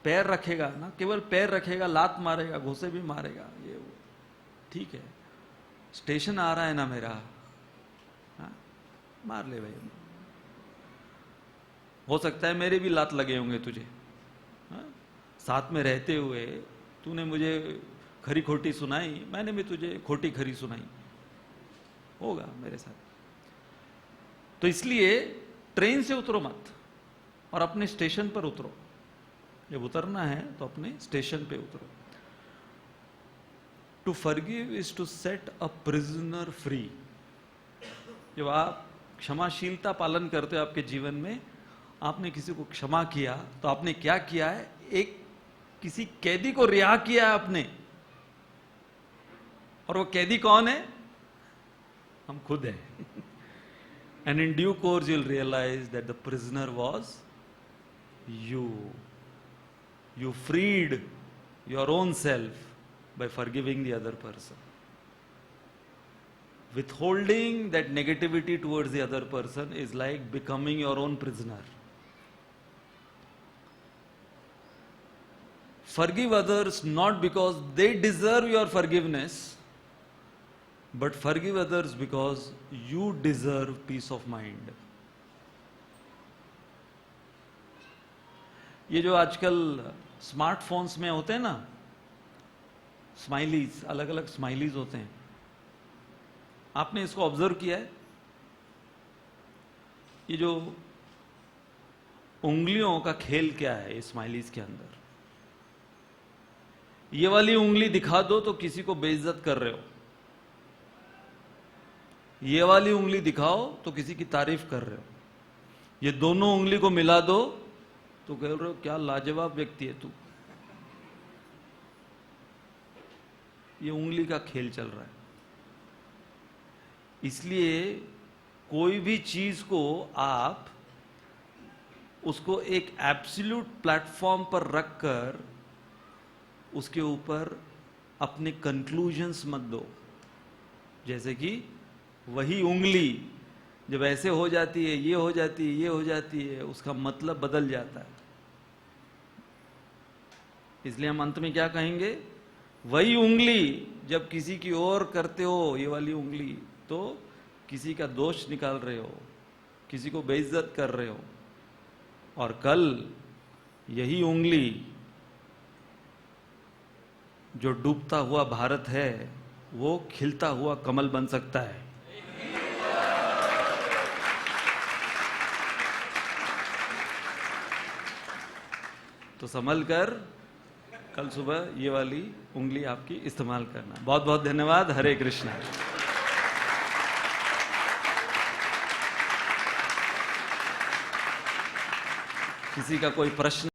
A: पैर रखेगा ना, केवल पैर रखेगा, लात मारेगा, घुसे भी मारेगा, ये वो ठीक है, स्टेशन आ रहा है ना मेरा, हाँ? मार ले भाई। हो सकता है मेरे भी लात लगे होंगे तुझे, हाँ? साथ में रहते हुए तूने मुझे खरी खोटी सुनाई, मैंने भी तुझे खोटी खरी सुनाई, होगा मेरे साथ। तो इसलिए ट्रेन से उतरो मत और अपने स्टेशन पर उतरो। जब उतरना है तो अपने स्टेशन पे उतरो। To forgive is to set a prisoner free. जब आप क्षमाशीलता पालन करते हो आपके जीवन में, आपने किसी को क्षमा किया तो आपने क्या किया है, एक किसी कैदी को रिहा किया है आपने। और वो कैदी कौन है? हम खुद हैं। And in due course you'll realize that the prisoner was you. You freed your own self by forgiving the other person. Withholding that negativity towards the other person is like becoming your own prisoner. Forgive others not because they deserve your forgiveness, but forgive others because you deserve peace of mind. ये जो आजकल smartphones में होते हैं ना, smileys, अलग अलग smileys होते हैं, आपने इसको ऑब्जर्व किया है? ये जो उंगलियों का खेल क्या है इस स्माइलीज के अंदर? ये वाली उंगली दिखा दो तो किसी को बेइज्जत कर रहे हो, ये वाली उंगली दिखाओ तो किसी की तारीफ कर रहे हो, ये दोनों उंगली को मिला दो तो कह रहे हो क्या लाजवाब व्यक्ति है तू। ये उंगली का खेल चल रहा है। इसलिए कोई भी चीज को आप उसको एक एब्सोल्यूट प्लेटफॉर्म पर रखकर उसके ऊपर अपने कंक्लूजन्स मत दो। जैसे कि वही उंगली जब ऐसे हो जाती है, ये हो जाती है, ये हो जाती है, उसका मतलब बदल जाता है। इसलिए हम अंत में क्या कहेंगे, वही उंगली जब किसी की ओर करते हो, ये वाली उंगली, तो किसी का दोष निकाल रहे हो, किसी को बेइज्जत कर रहे हो। और कल यही उंगली जो डूबता हुआ भारत है वो खिलता हुआ कमल बन सकता है। तो संभल कर कल सुबह ये वाली उंगली आपकी इस्तेमाल करना। बहुत बहुत धन्यवाद। हरे कृष्णा। किसी का कोई प्रश्न?